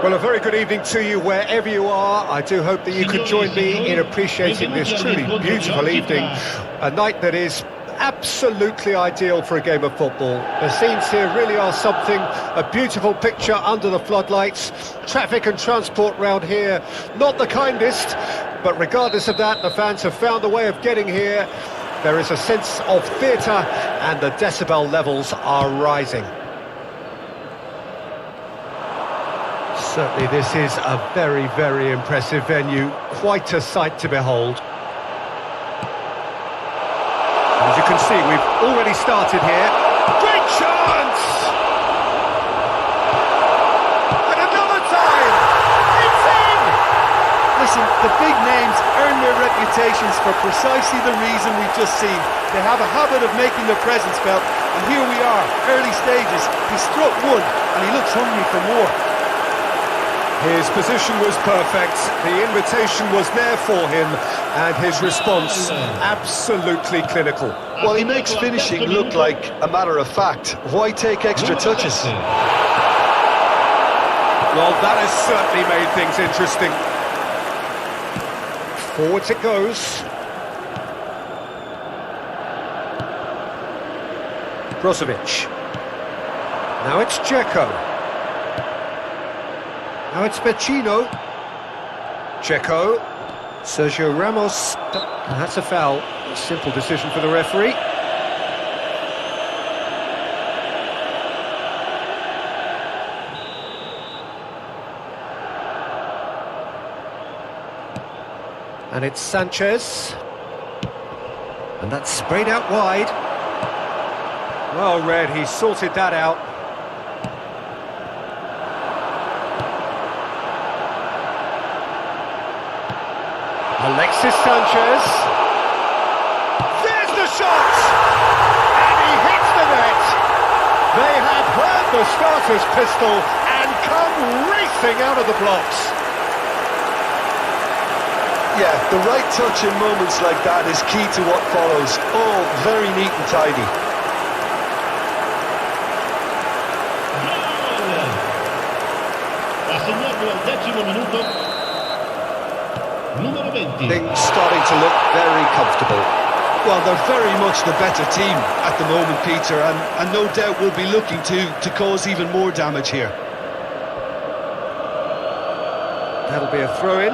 Well, a very good evening to you wherever you are. I do hope that you can join me in appreciating this truly beautiful evening, a night that is absolutely ideal for a game of football. The scenes here really are something, a beautiful picture under the floodlights. Traffic and transport round here, not the kindest, but regardless of that, the fans have found a way of getting here. There is a sense of theatre and the decibel levels are rising. Certainly this is a very, very impressive venue, quite a sight to behold. As you can see, we've already started here. Great chance! And another time! It's in! Listen, the big names earn their reputations for precisely the reason we've just seen. They have a habit of making their presence felt, and here we are, early stages. He struck one, and he looks hungry for more. His position was perfect, the invitation was there for him, and his response absolutely clinical. Well, he makes finishing look like a matter of fact. Why take extra touches? Well, that has certainly made things interesting. Forwards it goes. Brozovic. Now it's Dzeko. Now it's Vecino. Dzeko. Sergio Ramos. That's a foul. A simple decision for the referee. And it's Sanchez. And that's sprayed out wide. Well read, he sorted that out. Alexis Sanchez. There's the shot! And he hits the net! They have heard the starter's pistol and come racing out of the blocks. Yeah, the right touch in moments like that is key to what follows. All very neat and tidy. Ha segnato al 10° minuto. Numero 20. Things starting to look very comfortable. Well, they're very much the better team at the moment, Peter, and no doubt will be looking to cause even more damage here. That'll be a throw-in.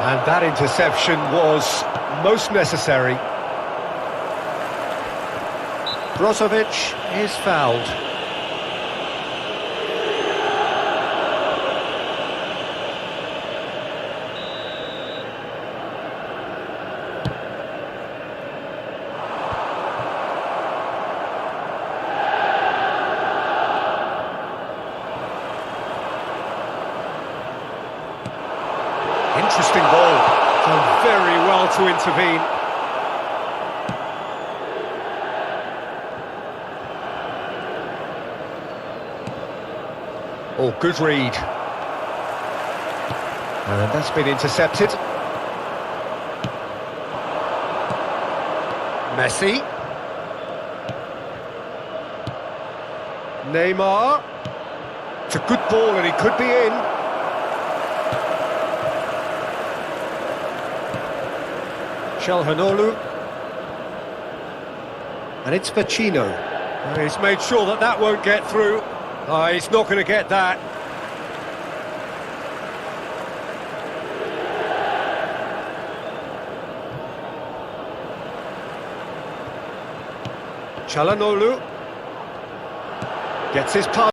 And that interception was most necessary. Brozovic is fouled. Interesting ball. Done very well to intervene. Oh, good read. And that's been intercepted. Messi. Neymar. It's a good ball and he could be in. Calhanoglu. And it's Vecino. And he's made sure that that won't get through. Oh, he's not going to get that. Calhanoglu gets his pass.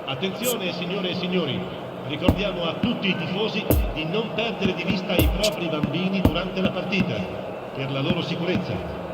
Attenzione signore e signori, ricordiamo a tutti i tifosi di non perdere di vista i propri bambini durante la partita, per la loro sicurezza.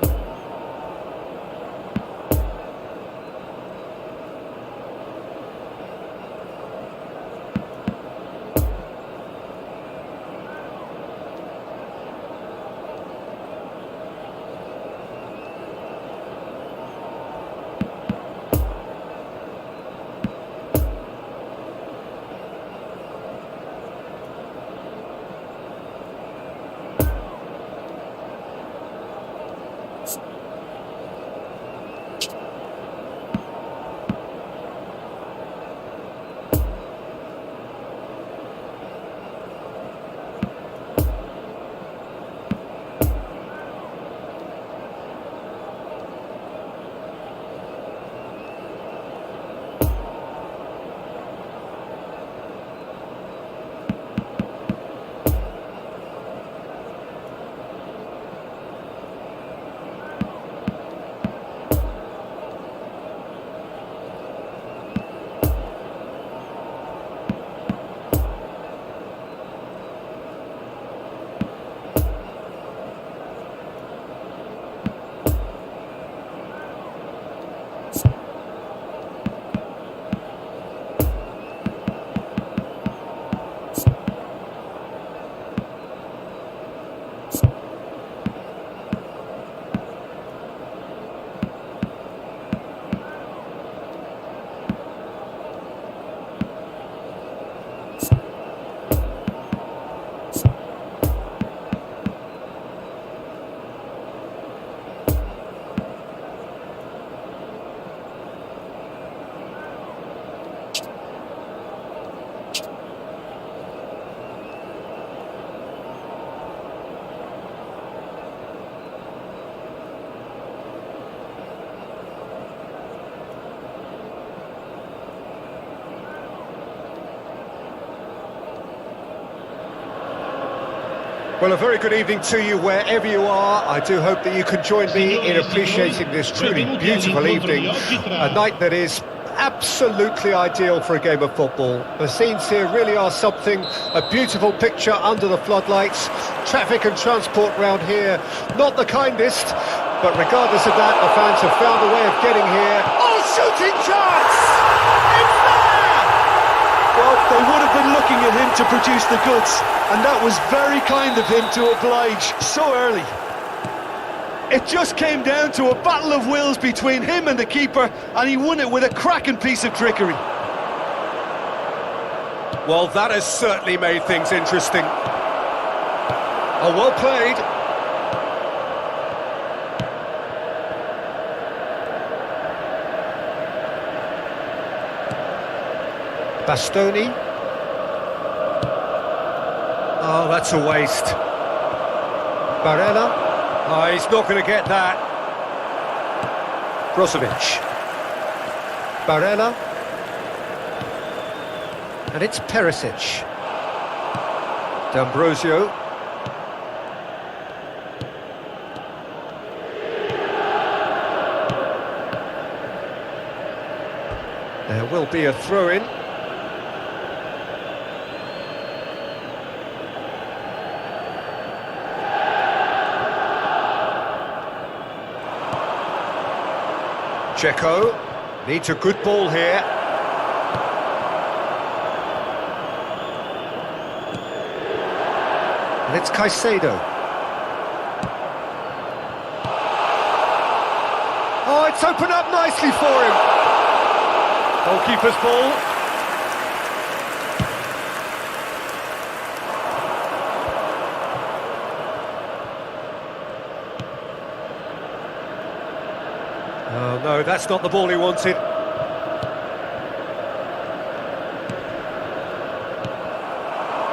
Well, a very good evening to you wherever you are. I do hope that you can join me in appreciating this truly beautiful evening, a night that is absolutely ideal for a game of football. The scenes here really are something, a beautiful picture under the floodlights. Traffic and transport round here, not the kindest, but regardless of that, the fans have found a way of getting here. Oh, shooting chance! It's there! Well, they would have been looking at him to produce the goods, and that was very kind of him to oblige so early. It just came down to a battle of wills between him and the keeper, and he won it with a cracking piece of trickery. Well, that has certainly made things interesting. Oh, well played. Bastoni. Oh, that's a waste. Barella. Oh, he's not going to get that. Brozovic. Barella. And it's Perisic. D'Ambrosio. There will be a throw-in. Checo needs a good ball here. And it's Caicedo. Oh, it's opened up nicely for him. Goalkeeper's ball. Oh no, that's not the ball he wanted.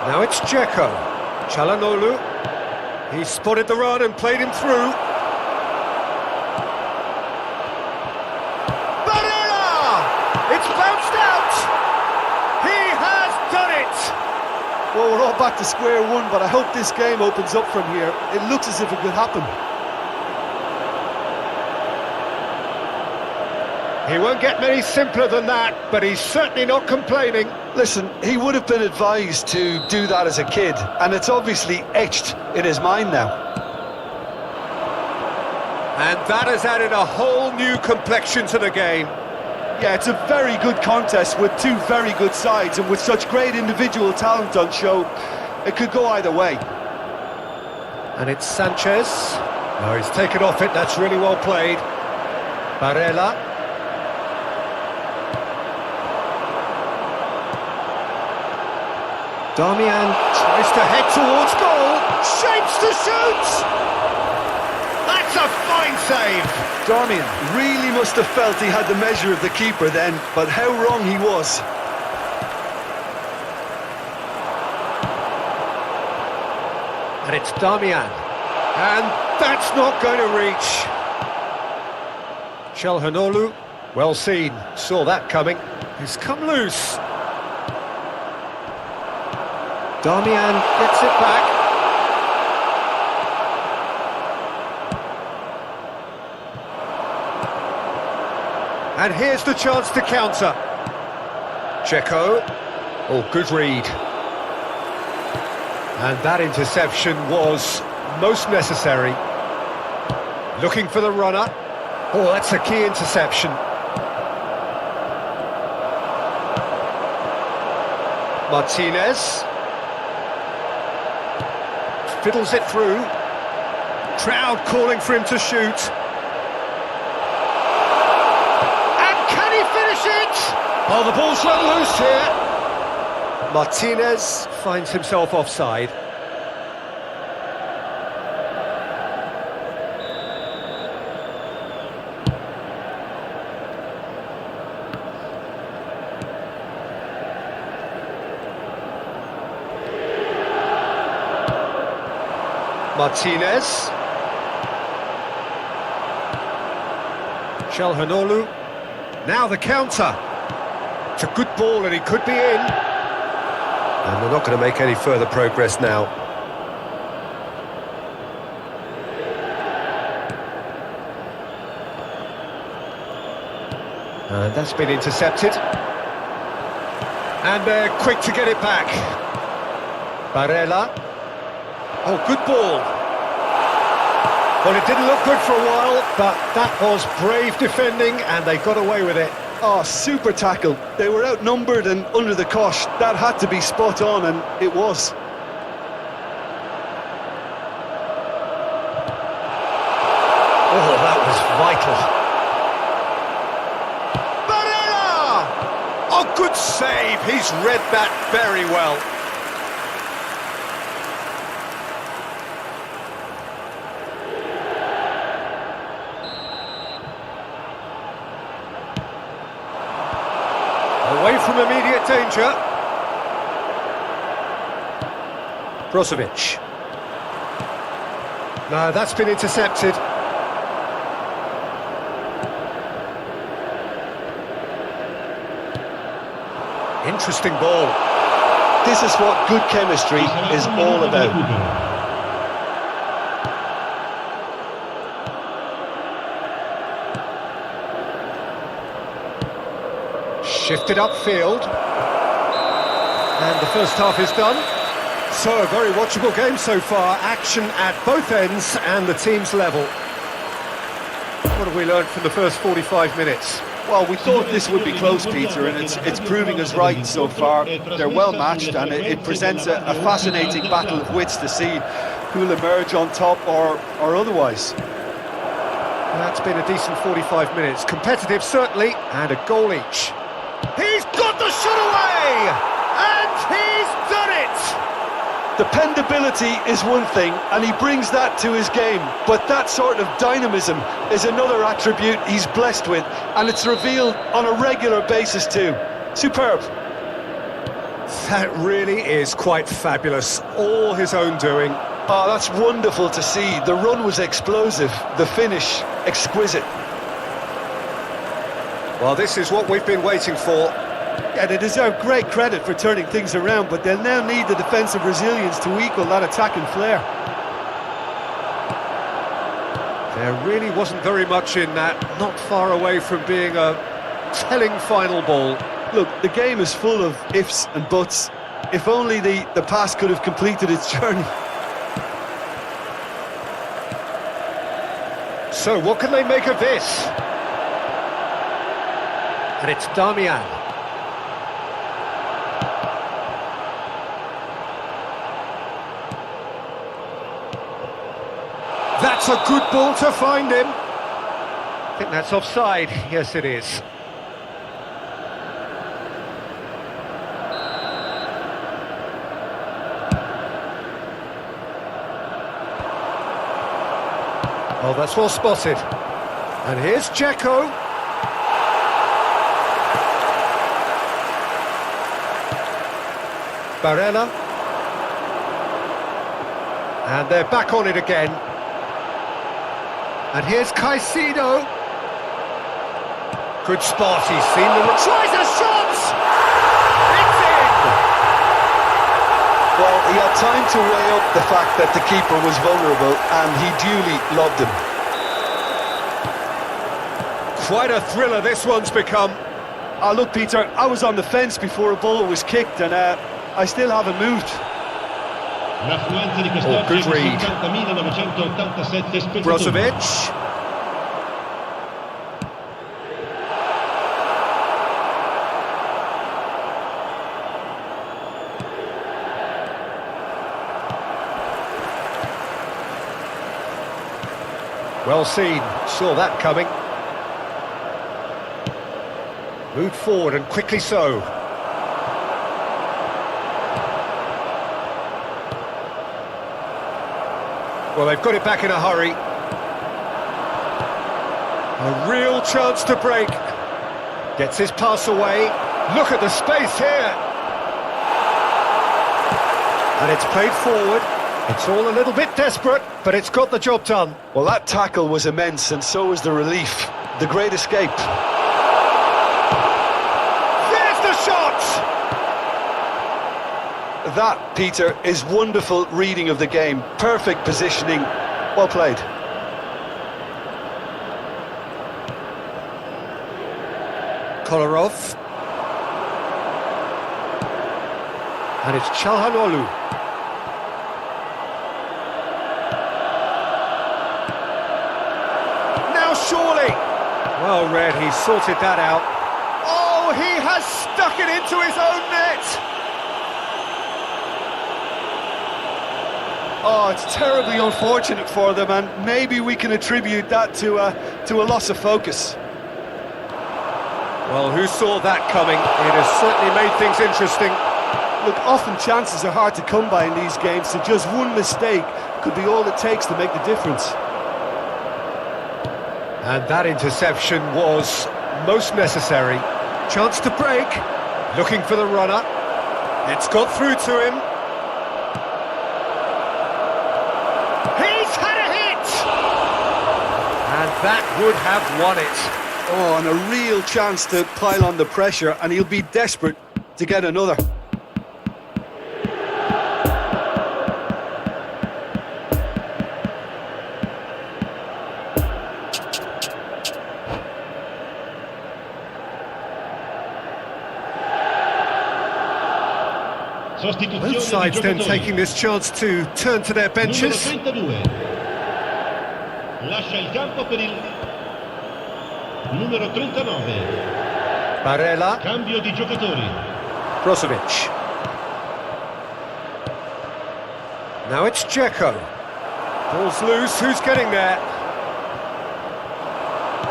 Now it's Dzeko. Çalhanoğlu. He spotted the run and played him through. Barella! It's bounced out! He has done it! Well, we're all back to square one, but I hope this game opens up from here. It looks as if it could happen. He won't get many simpler than that, but he's certainly not complaining. Listen, he would have been advised to do that as a kid, and it's obviously etched in his mind now. And that has added a whole new complexion to the game. Yeah, it's a very good contest with two very good sides, and with such great individual talent on show, it could go either way. And it's Sanchez. No, he's taken off it, that's really well played. Barella. Darmian tries to head towards goal, shapes to shoot! That's a fine save! Darmian really must have felt he had the measure of the keeper then, but how wrong he was. And it's Darmian. And that's not going to reach. Çalhanoğlu, well seen, saw that coming. He's come loose. Darmian gets it back. And here's the chance to counter. Checo. Oh, good read. And that interception was most necessary. Looking for the runner. Oh, that's a key interception. Martinez. Fiddles it through. Crowd calling for him to shoot. And can he finish it? Oh, the ball's run loose here. Martinez finds himself offside. Martinez. Çalhanoğlu. Now the counter. It's a good ball and he could be in. And they're not going to make any further progress now. And that's been intercepted. And they're quick to get it back. Barella. Oh, good ball. Well, it didn't look good for a while, but that was brave defending and they got away with it. Oh, super tackle. They were outnumbered and under the cosh. That had to be spot on, and it was. Oh, that was vital. Barella! Oh, good save. He's read that very well. Away from immediate danger. Brozovic. No, that's been intercepted. Interesting ball. This is what good chemistry is all about. Shifted upfield. And the first half is done. So, a very watchable game so far. Action at both ends and the team's level. What have we learned from the first 45 minutes? Well, we thought this would be close, Peter, and it's proving us right so far. They're well matched, and it presents a fascinating battle of wits to see who'll emerge on top or otherwise. That's been a decent 45 minutes. Competitive, certainly, and a goal each. He's got the shot away! And he's done it! Dependability is one thing, and he brings that to his game, but that sort of dynamism is another attribute he's blessed with, and it's revealed on a regular basis too. Superb. That really is quite fabulous. All his own doing. Oh, that's wonderful to see. The run was explosive, the finish exquisite. Well, this is what we've been waiting for. Yeah, they deserve great credit for turning things around, but they'll now need the defensive resilience to equal that attacking flair. There really wasn't very much in that, not far away from being a telling final ball. Look, the game is full of ifs and buts. If only the pass could have completed its journey. So what can they make of this? And it's Damian. That's a good ball to find him. I think that's offside. Yes, it is. Oh, that's well spotted. And here's Dzeko. Barella. And they're back on it again. And here's Caicedo. Good spot, he's seen the... Tries a shot! It's in! Well, he had time to weigh up the fact that the keeper was vulnerable, and he duly lobbed him. Quite a thriller this one's become. Oh, look, Peter, I was on the fence before a ball was kicked, and I still haven't moved. L'affluenza di quest'oggi good read. 50.987 spettatori. Brozovic. Well seen, saw that coming. Moved forward and quickly so. Well, they've got it back in a hurry. A real chance to break. Gets his pass away. Look at the space here. And it's played forward. It's all a little bit desperate, but it's got the job done. Well, that tackle was immense, and so was the relief. The great escape. There's the shot! That, Peter, is wonderful reading of the game. Perfect positioning. Well played. Kolarov. And it's Çalhanoğlu. Now surely! Well read, he sorted that out. Oh, he has stuck it into his own net! Oh, it's terribly unfortunate for them, and maybe we can attribute that to a loss of focus. Well, who saw that coming? It has certainly made things interesting. Look, often chances are hard to come by in these games, so just one mistake could be all it takes to make the difference. And that interception was most necessary. Chance to break. Looking for the runner. It's got through to him. He's had a hit! And that would have won it. Oh, and a real chance to pile on the pressure, and he'll be desperate to get another. Both sides then taking this chance to turn to their benches. Numero 32. Lascia il campo per il numero 39. Barella. Cambio di giocatori. Brozovic. Now it's Dzeko. Ball's loose, who's getting there?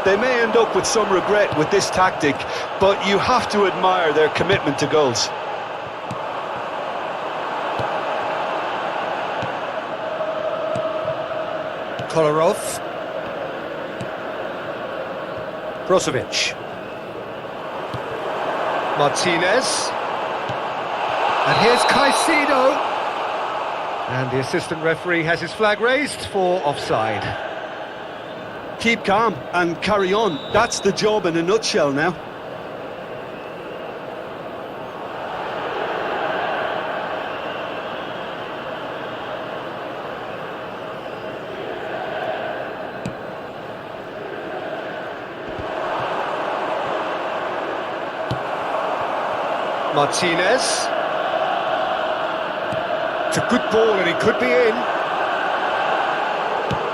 They may end up with some regret with this tactic, but you have to admire their commitment to goals. Kolarov. Brozovic. Martinez. And here's Caicedo. And the assistant referee has his flag raised for offside. Keep calm and carry on. That's the job in a nutshell now. Martinez. It's a good ball and he could be in.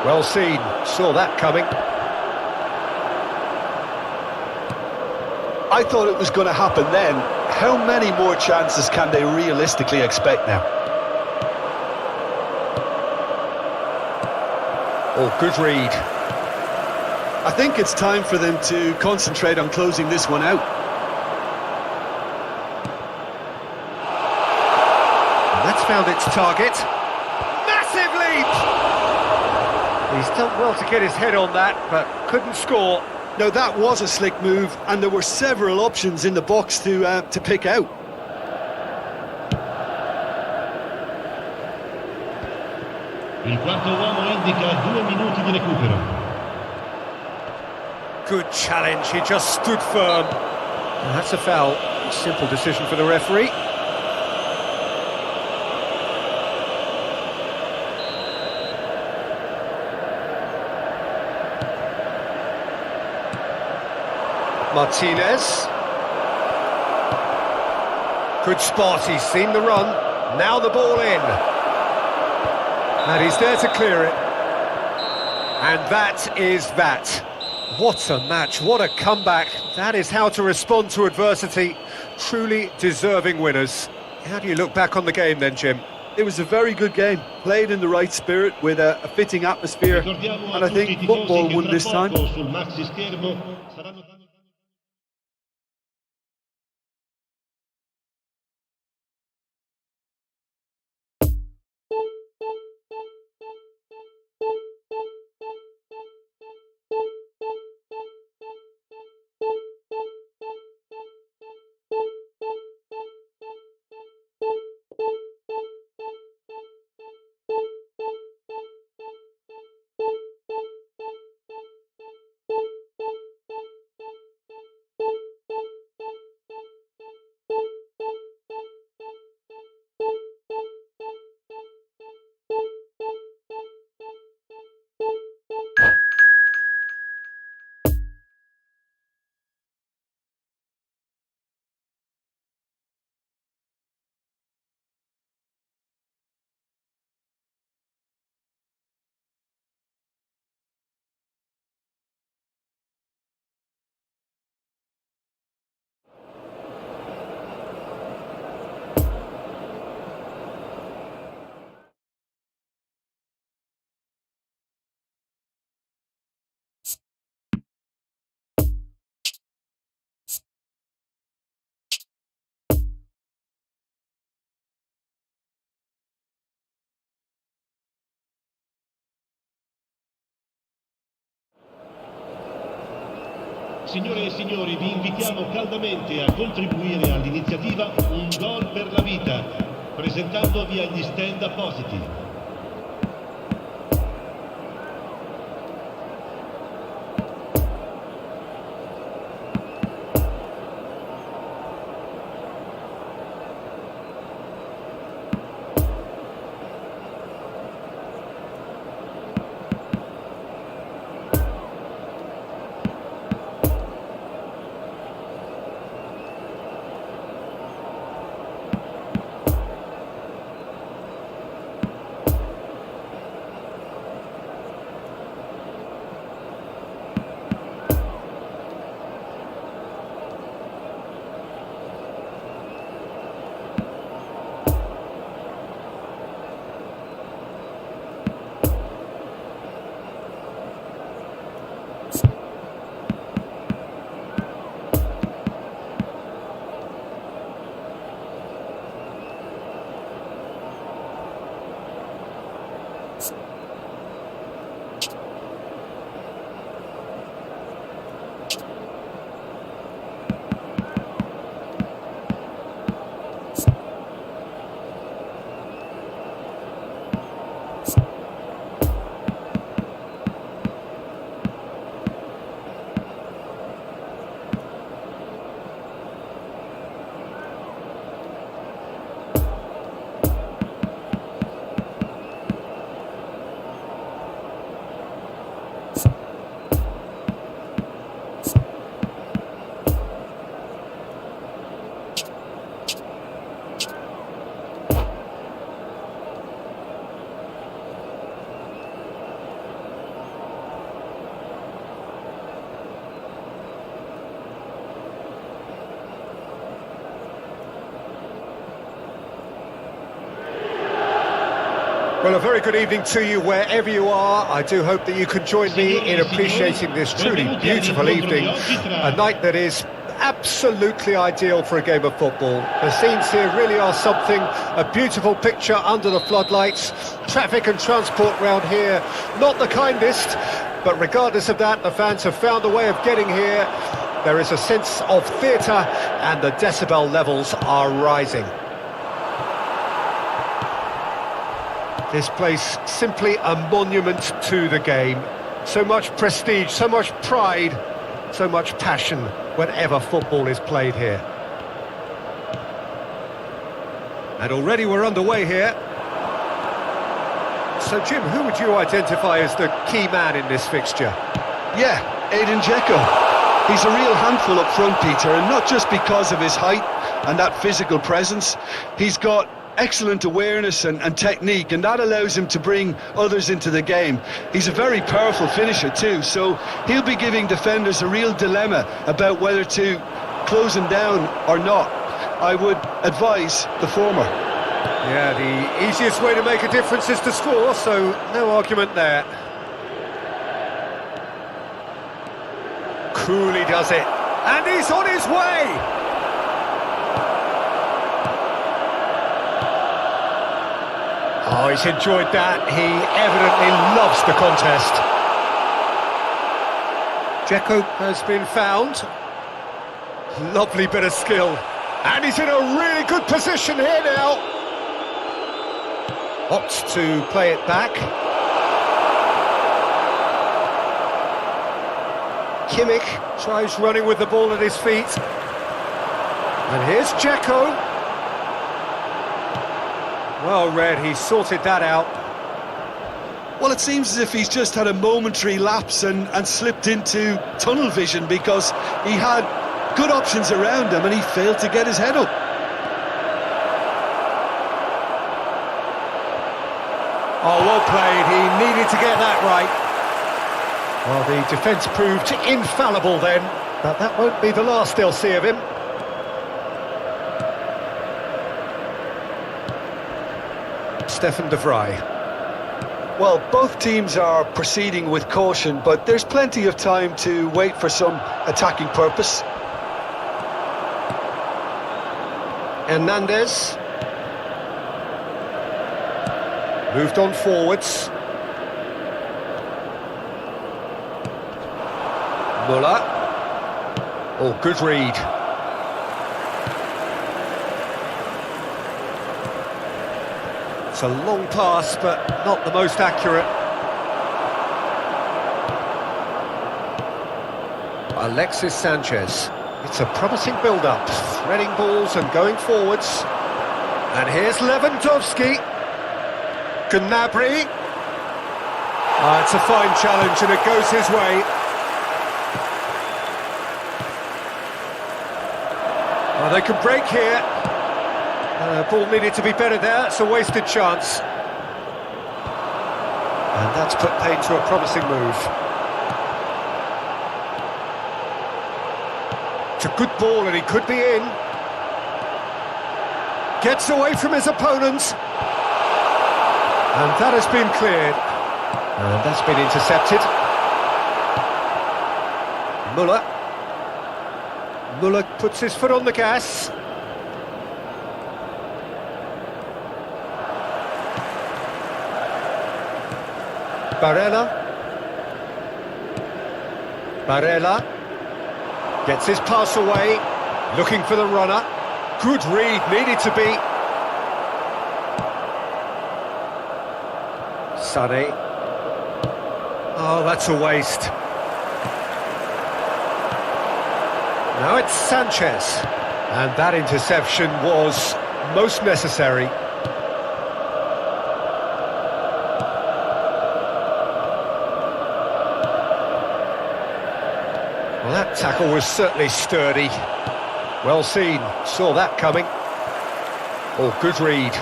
Well seen, saw that coming. I thought it was going to happen then. How many more chances can they realistically expect now? Oh, good read. I think it's time for them to concentrate on closing this one out. And that's found its target. Massive leap! He's done well to get his head on that, but couldn't score. Now that was a slick move, and there were several options in the box to pick out. Il quarto uomo indica 2 minuti di recupero. Good challenge, he just stood firm. And that's a foul. Simple decision for the referee. Martinez. Good spot, he's seen the run. Now the ball in. And he's there to clear it. And that is that. What a match, what a comeback. That is how to respond to adversity. Truly deserving winners. How do you look back on the game then, Jim? It was a very good game, played in the right spirit with a fitting atmosphere, and I think football won this time. Signore e signori, vi invitiamo caldamente a contribuire all'iniziativa Un Gol per la Vita, presentandovi agli stand appositi. Well, a very good evening to you wherever you are. I do hope that you can join me in appreciating this truly beautiful evening. A night that is absolutely ideal for a game of football. The scenes here really are something. A beautiful picture under the floodlights. Traffic and transport round here, not the kindest. But regardless of that, the fans have found a way of getting here. There is a sense of theatre and the decibel levels are rising. This place, simply a monument to the game. So much prestige, so much pride, so much passion whenever football is played here. And already we're underway here. So Jim, who would you identify as the key man in this fixture? Yeah, Aiden Dzeko. He's a real handful up front, Peter, and not just because of his height and that physical presence. He's got excellent awareness and technique, and that allows him to bring others into the game. He's a very powerful finisher too, so he'll be giving defenders a real dilemma about whether to close him down or not. I would advise the former. Yeah, the easiest way to make a difference is to score, so no argument there. Coolly does it, and he's on his way! Oh, he's enjoyed that. He evidently loves the contest. Dzeko has been found. Lovely bit of skill. And he's in a really good position here now. Opts to play it back. Kimmich tries running with the ball at his feet. And here's Dzeko. Well read, he sorted that out. Well, it seems as if he's just had a momentary lapse and slipped into tunnel vision, because he had good options around him and he failed to get his head up. Oh, well played, he needed to get that right. Well, the defence proved infallible then, but that won't be the last they'll see of him. Stefan de Vrij. Well, both teams are proceeding with caution, but there's plenty of time to wait for some attacking purpose. Hernandez. Moved on forwards. Muller. Oh, good read. It's a long pass, but not the most accurate. Alexis Sanchez. It's a promising build-up, threading balls and going forwards. And here's Lewandowski. Gnabry. It's a fine challenge and it goes his way. They can break here. Ball needed to be better there, it's a wasted chance. And that's put paid to a promising move. It's a good ball and he could be in. Gets away from his opponent. And that has been cleared. And that's been intercepted. Muller. Muller puts his foot on the gas. Barella gets his pass away, looking for the runner. Good read, needed to be. Sané. Oh, that's a waste. Now it's Sanchez. And that interception was most necessary. Well, that tackle was certainly sturdy. Well seen, saw that coming. Oh, good read.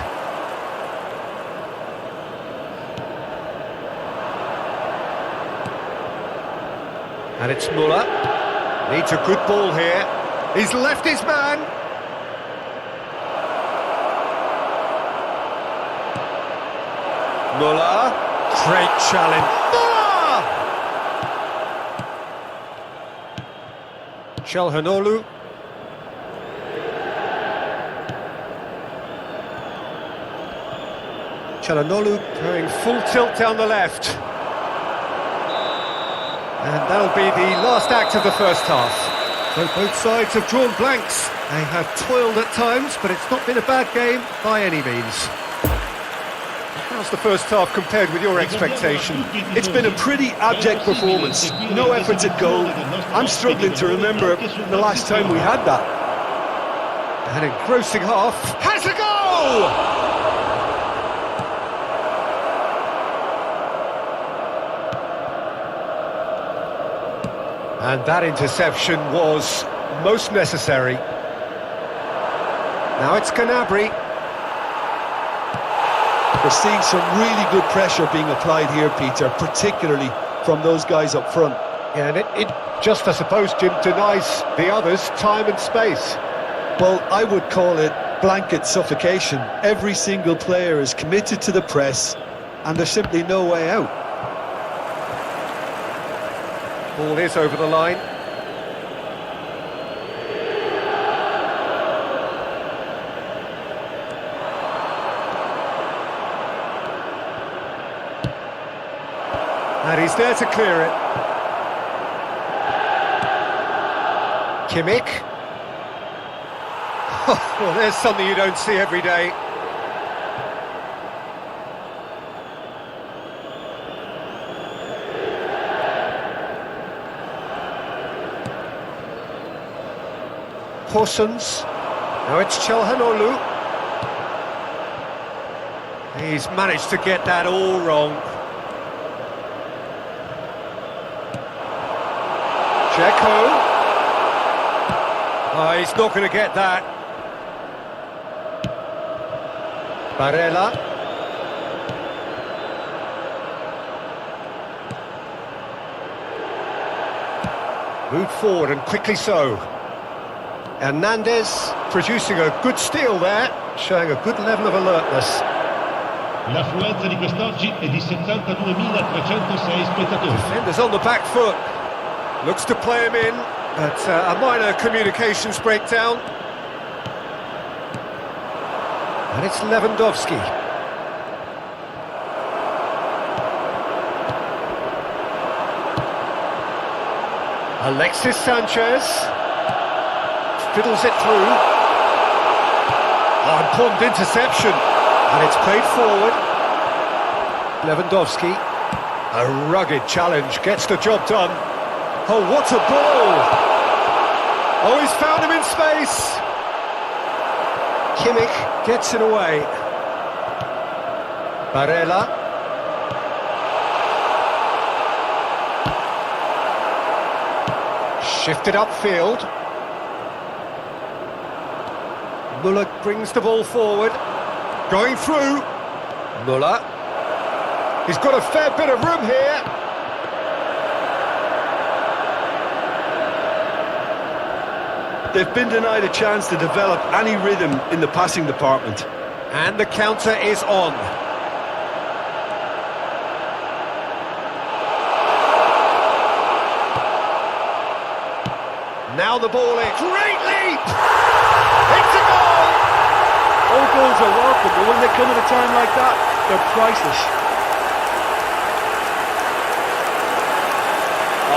And it's Muller. Needs a good ball here. He's left his man. Muller. Great challenge. Muller! Çalhanoğlu. Çalhanoğlu going full tilt down the left. And that'll be the last act of the first half. So both sides have drawn blanks. They have toiled at times, but it's not been a bad game by any means. How's the first half compared with your expectation? It's been a pretty abject performance. No efforts at goal. I'm struggling to remember the last time we had that. An engrossing half. Has a goal! And that interception was most necessary. Now it's Gnabry. We're seeing some really good pressure being applied here, Peter, particularly from those guys up front. Yeah, and it just, I suppose, Jim, denies the others time and space. Well, I would call it blanket suffocation. Every single player is committed to the press, and there's simply no way out. Ball is over the line. And he's there to clear it. Kimmich. Well, there's something you don't see every day. Horsens. Now it's Çalhanoğlu. He's managed to get that all wrong. Dzeko. Oh, he's not going to get that. Barella. Moved forward and quickly so. Hernandez producing a good steal there, showing a good level of alertness. L'affluenza di quest'oggi è di 72.306 spettatori. Defenders on the back foot. Looks to play him in, but a minor communications breakdown. And it's Lewandowski. Alexis Sanchez. Fiddles it through. Oh, important interception. And it's played forward. Lewandowski. A rugged challenge, gets the job done. Oh, what a ball! Oh, he's found him in space! Kimmich gets it away. Barella. Shifted upfield. Muller brings the ball forward. Going through. Muller. He's got a fair bit of room here. They've been denied a chance to develop any rhythm in the passing department. And the counter is on. Now the ball in. Great leap! It's a goal! All goals are welcome, but when they come at a time like that, they're priceless.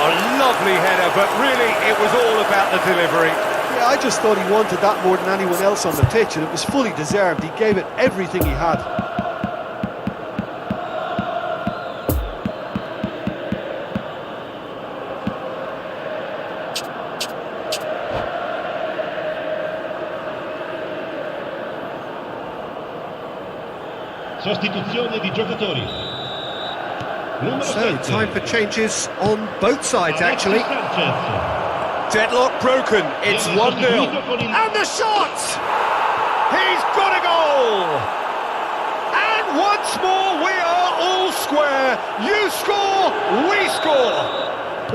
Oh, lovely header, but really it was all about the delivery. Yeah, I just thought he wanted that more than anyone else on the pitch, and it was fully deserved. He gave it everything he had. Sostituzione di giocatori. Numero So, 7. time for changes on both sides, actually. Alexis Sanchez. Deadlock broken, it's 1-0. And the shot! He's got a goal! And once more we are all square. You score, we score!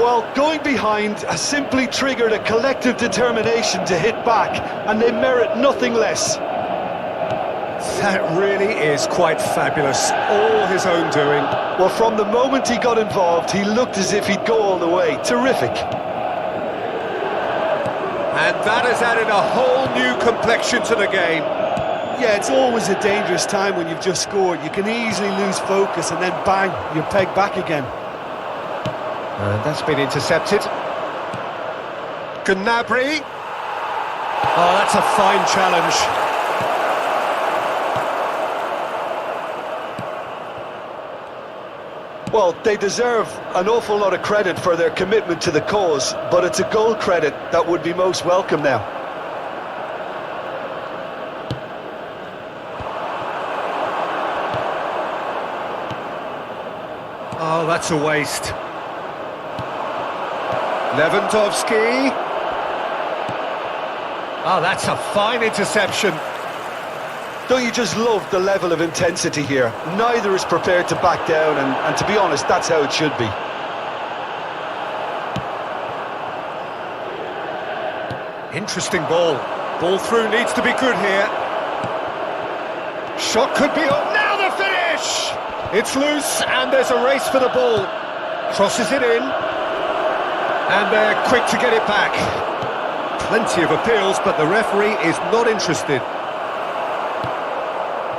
Well, going behind has simply triggered a collective determination to hit back, and they merit nothing less. That really is quite fabulous. All his own doing. Well, from the moment he got involved, he looked as if he'd go all the way. Terrific. And that has added a whole new complexion to the game. Yeah, it's always a dangerous time when you've just scored. You can easily lose focus and then bang, you're pegged back again. And that's been intercepted. Gnabry. Oh, that's a fine challenge. Well, they deserve an awful lot of credit for their commitment to the cause, but it's a goal credit that would be most welcome now. Oh, that's a waste. Lewandowski. Oh, that's a fine interception. Don't you just love the level of intensity here? Neither is prepared to back down, and to be honest, that's how it should be. Interesting ball. Ball through needs to be good here. Shot could be on. Now the finish! It's loose, and there's a race for the ball. Crosses it in. And they're quick to get it back. Plenty of appeals, but the referee is not interested.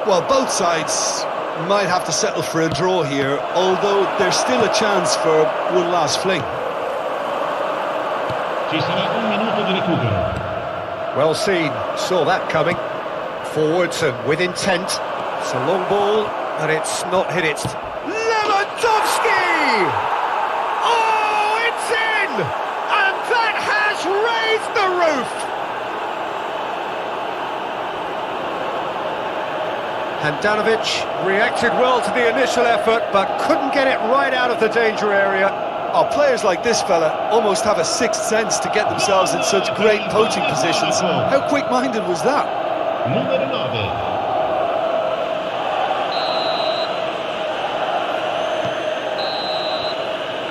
Well, both sides might have to settle for a draw here, although there's still a chance for one last fling. Ci sarà un minuto di recupero. Well seen, saw that coming. Forwards and with intent. It's a long ball, and it's not hit it. Lewandowski! Oh, it's in! And that has raised the roof! Handanovic reacted well to the initial effort, but couldn't get it right out of the danger area. Oh, players like this fella almost have a sixth sense to get themselves in such great poaching positions. How quick-minded was that? Numero 9.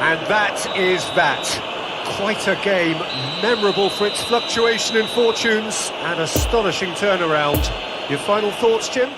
And that is that. Quite a game, memorable for its fluctuation in fortunes and astonishing turnaround. Your final thoughts, Jim?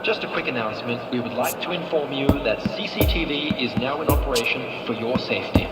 Just a quick announcement. We would like to inform you that CCTV is now in operation for your safety.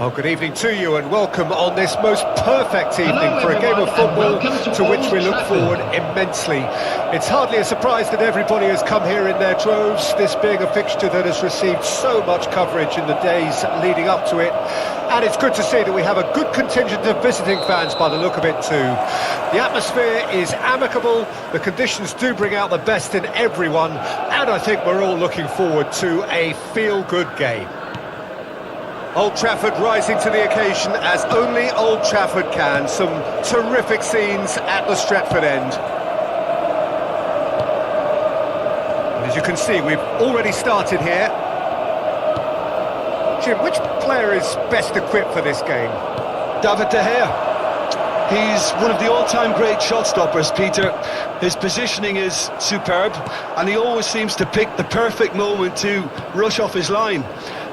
Well, good evening to you and welcome on this most perfect evening Hello, for a game of everyone, football and welcome to to which we Old look Trafford. forward immensely. It's hardly a surprise that everybody has come here in their droves, this being a fixture that has received so much coverage in the days leading up to it. And it's good to see that we have a good contingent of visiting fans by the look of it too. The atmosphere is amicable, the conditions do bring out the best in everyone, and I think we're all looking forward to a feel-good game. Old Trafford rising to the occasion as only Old Trafford can. Some terrific scenes at the Stretford end. And as you can see, we've already started here. Jim, which player is best equipped for this game? David De Gea. He's one of the all-time great shot stoppers, Peter. His positioning is superb, and he always seems to pick the perfect moment to rush off his line.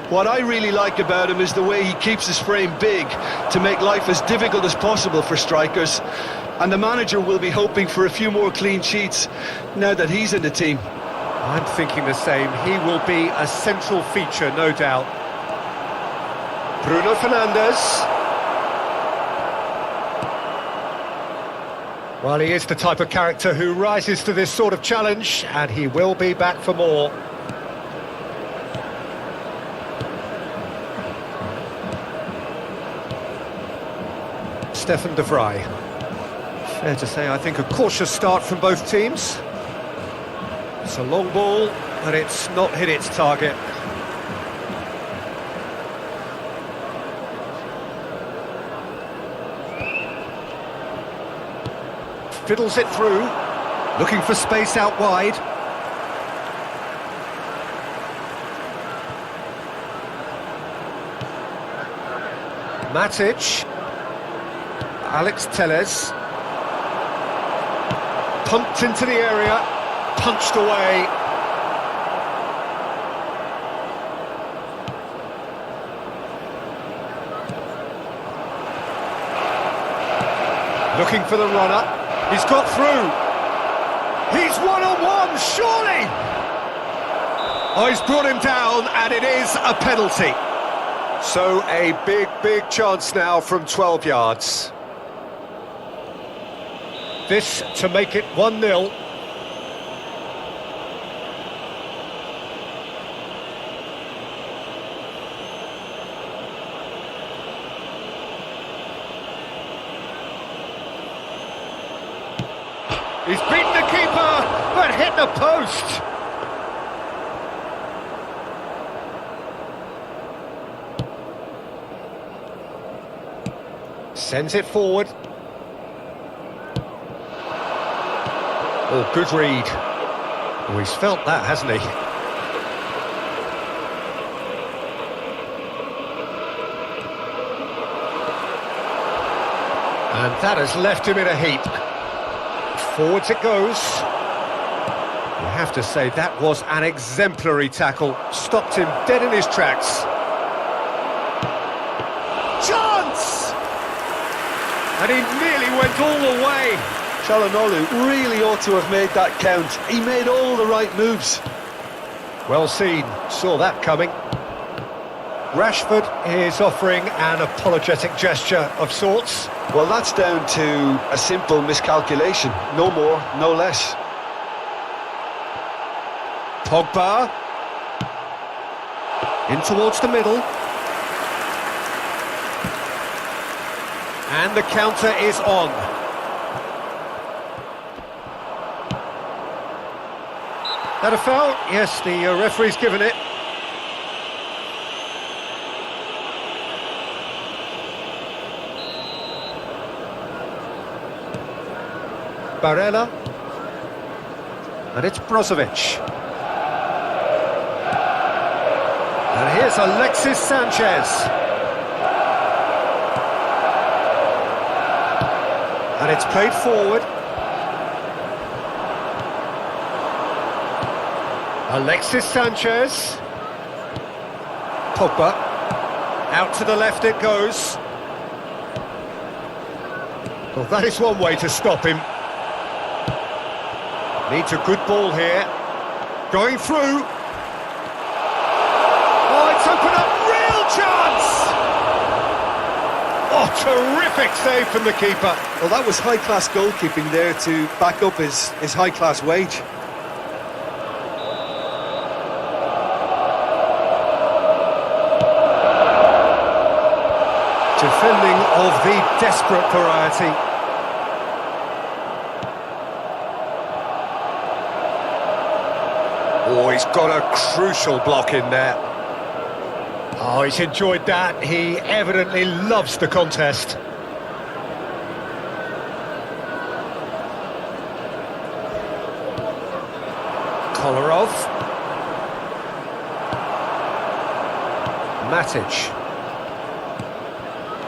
What I really like about him is the way he keeps his frame big to make life as difficult as possible for strikers. And the manager will be hoping for a few more clean sheets now that he's in the team. I'm thinking the same. He will be a central feature, no doubt. Bruno Fernandes. Well, he is the type of character who rises to this sort of challenge, and he will be back for more. Stefan de Vrij. Fair to say, I think, a cautious start from both teams. It's a long ball, but it's not hit its target. Fiddles it through, looking for space out wide. Matic. Alex Telles. Pumped into the area, punched away. Looking for the runner. He's got through. He's one-on-one, surely! Oh, he's brought him down, and it is a penalty. So a big chance now from 12 yards. This to make it 1-0. He's beaten the keeper, but hit the post. Sends it forward. Oh, good read. Oh, he's felt that, hasn't he? And that has left him in a heap. Forwards it goes. You have to say that was an exemplary tackle. Stopped him dead in his tracks. Chance! And he nearly went all the way. Çalhanoğlu really ought to have made that count. He made all the right moves. Well seen, saw that coming. Rashford is offering an apologetic gesture of sorts. Well, that's down to a simple miscalculation. No more, no less. Pogba. In towards the middle. And the counter is on. That a foul? Yes, the referee's given it. Barella. And it's Brozovic. And here's Alexis Sanchez. And it's played forward. Alexis Sanchez. Pogba. Out to the left it goes. Well, that is one way to stop him. Needs a good ball here. Going through. Oh, it's opened up, real chance! terrific save from the keeper. Well, that was high-class goalkeeping there to back up his high-class wage. Defending of the desperate variety. Oh, he's got a crucial block in there. Oh, he's enjoyed that. He evidently loves the contest. Kolarov. Matic.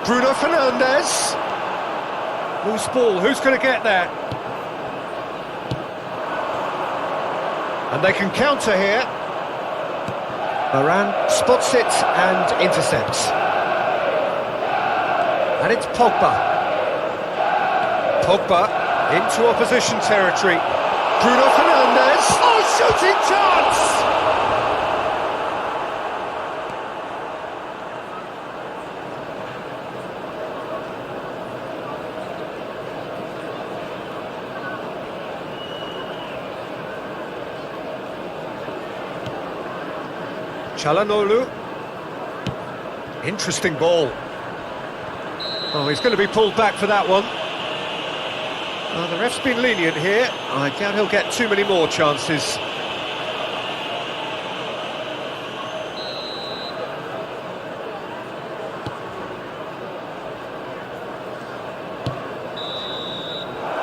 Bruno Fernandes. Loose ball, who's going to get there? And they can counter here. Varane spots it and intercepts. And it's Pogba. Pogba into opposition territory. Bruno Fernandes. Oh, shooting chance! Çalhanoğlu. Interesting ball. Oh, he's going to be pulled back for that one. Well, the ref's been lenient here. I doubt he'll get too many more chances.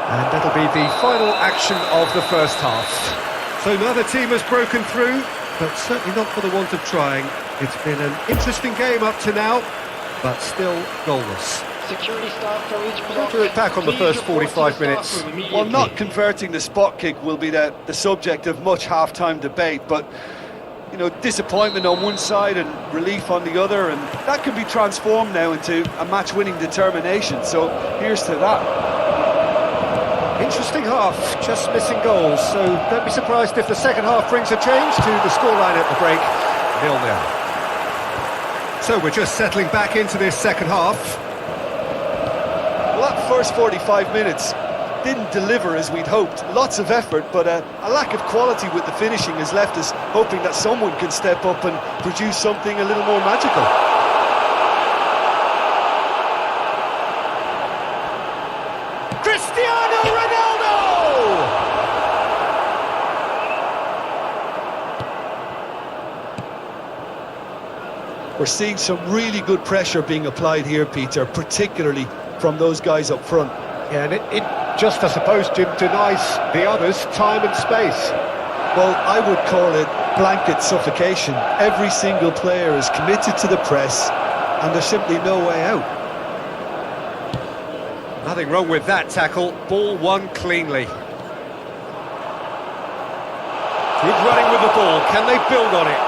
And that'll be the final action of the first half. So neither team has broken through, but certainly not for the want of trying. It's been an interesting game up to now, but still goalless. Security staff for each block. We'll do it back on the first 45 minutes. Well, not converting the spot kick will be the subject of much half-time debate, but, you know, disappointment on one side and relief on the other, and that can be transformed now into a match-winning determination, so here's to that. Interesting half, just missing goals, so don't be surprised if the second half brings a change to the scoreline at the break, 0-0. So we're just settling back into this second half. Well, that first 45 minutes didn't deliver as we'd hoped. Lots of effort, but a lack of quality with the finishing has left us hoping that someone can step up and produce something a little more magical. Cristiano Ronaldo! We're seeing some really good pressure being applied here, Peter, particularly from those guys up front. Yeah, and it just, I suppose, Jim, denies the others time and space. Well, I would call it blanket suffocation. Every single player is committed to the press, and there's simply no way out. Nothing wrong with that tackle. Ball won cleanly. Good running with the ball. Can they build on it?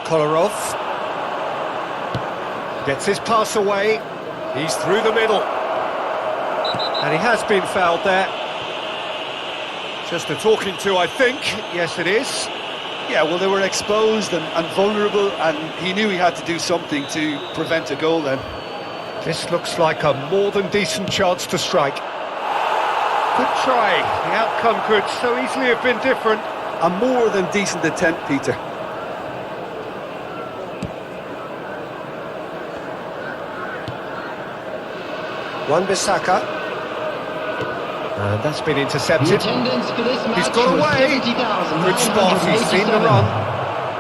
Kolarov gets his pass away. He's through the middle. And he has been fouled there. Just a talking to, I think. Yes, it is. Yeah, well, they were exposed and vulnerable, and he knew he had to do something to prevent a goal then. This looks like a more than decent chance to strike. Good try. The outcome could so easily have been different. A more than decent attempt, Peter. Wan-Bissaka. And that's been intercepted. The attendance for this match He's got was away. Good spot, he's seen the 70,987. run.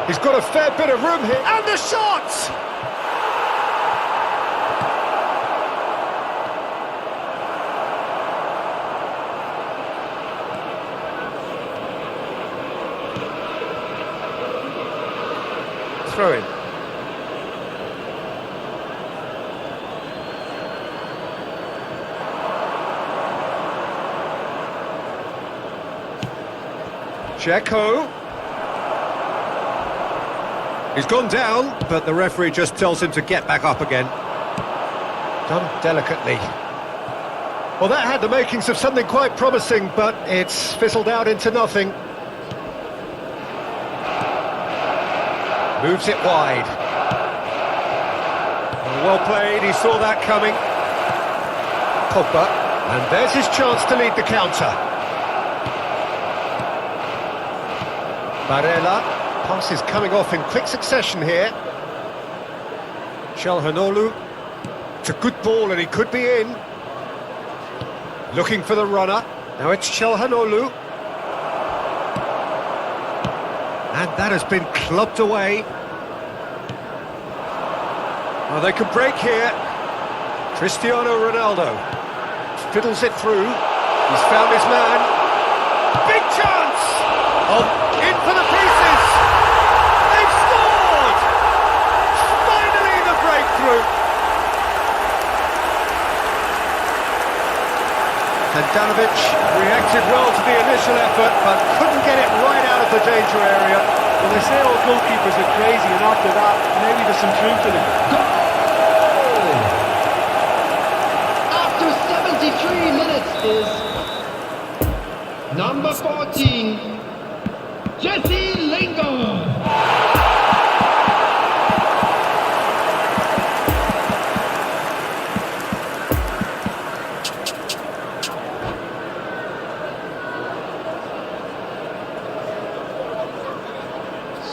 He's got a fair bit of room here. And the shot! Throw in. Dzeko. He's gone down, but the referee just tells him to get back up again. Done delicately. Well, that had the makings of something quite promising, but it's fizzled out into nothing. Moves it wide. Well played, he saw that coming. Pogba, and there's his chance to lead the counter. Barella, passes coming off in quick succession here. Çalhanoğlu, it's a good ball and he could be in. Looking for the runner, now it's Çalhanoğlu. And that has been clubbed away. Well, they could break here. Cristiano Ronaldo fiddles it through. He's found his man. Big chance! Oh, in for the pieces! They've scored! Finally the breakthrough! Handanovic reacted well to the initial effort, but couldn't get it right out of the danger area. Well, they say all goalkeepers are crazy, and after that, maybe there's some truth in it. After 73 minutes is number 14, Jesse Lingard.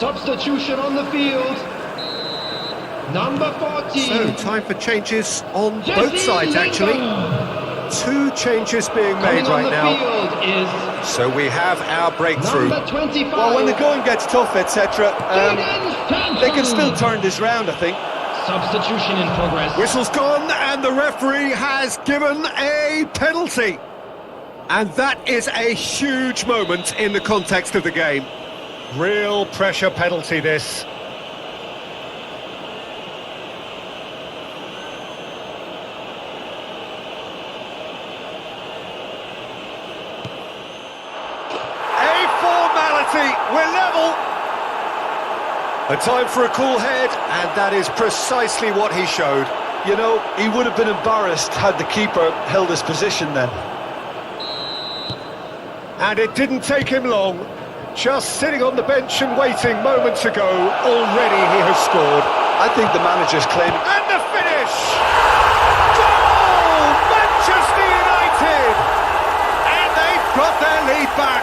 Substitution on the field. Number 14. So, time for changes on both sides, actually. Two changes being made right now. So we have our breakthrough. Number 25. Well, when the going gets tough, etc., they can still turn this round, I think. Substitution in progress. Whistle's gone, and the referee has given a penalty. And that is a huge moment in the context of the game. Real pressure penalty, this. We're level. A time for a cool head, and that is precisely what he showed. You know, he would have been embarrassed had the keeper held his position then. And it didn't take him long. Just sitting on the bench and waiting moments ago, already he has scored. I think the manager's claiming... And the finish! Goal! Manchester United! And they've got their lead back.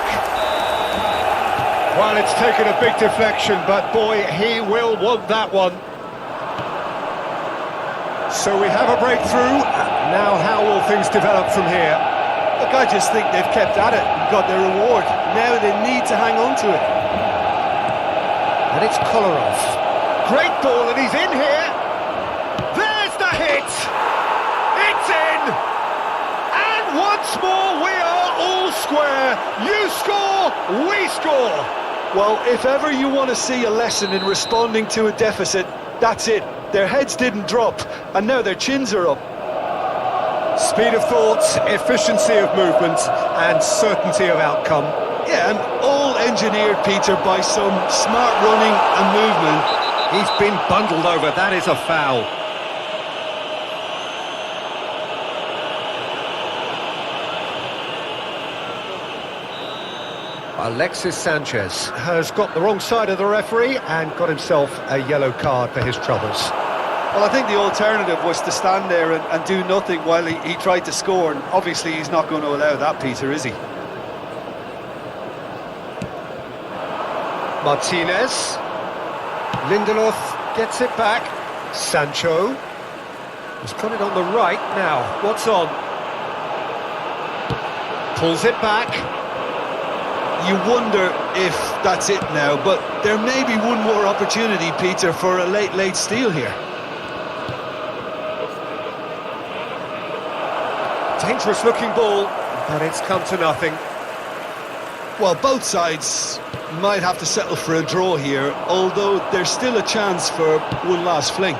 Well, it's taken a big deflection, but boy, he will want that one. So we have a breakthrough. Now how will things develop from here? Look, I just think they've kept at it and got their reward. Now they need to hang on to it. And it's Kolarov. Great ball, and he's in here. There's the hit. It's in. And once more, we are all square. You score, we score. Well, if ever you want to see a lesson in responding to a deficit, that's it. Their heads didn't drop, and now their chins are up. Speed of thought, efficiency of movement, and certainty of outcome. Yeah, and all engineered, Peter, by some smart running and movement. He's been bundled over, that is a foul. Alexis Sanchez has got the wrong side of the referee and got himself a yellow card for his troubles. Well, I think the alternative was to stand there and do nothing while he tried to score, and obviously he's not going to allow that, Peter, is he? Martinez. Lindelof gets it back. Sancho. He's got it on the right now. What's on? Pulls it back. You wonder if that's it now, but there may be one more opportunity, Peter, for a late steal here. Dangerous looking ball, but it's come to nothing. Well, both sides might have to settle for a draw here, although there's still a chance for one last fling.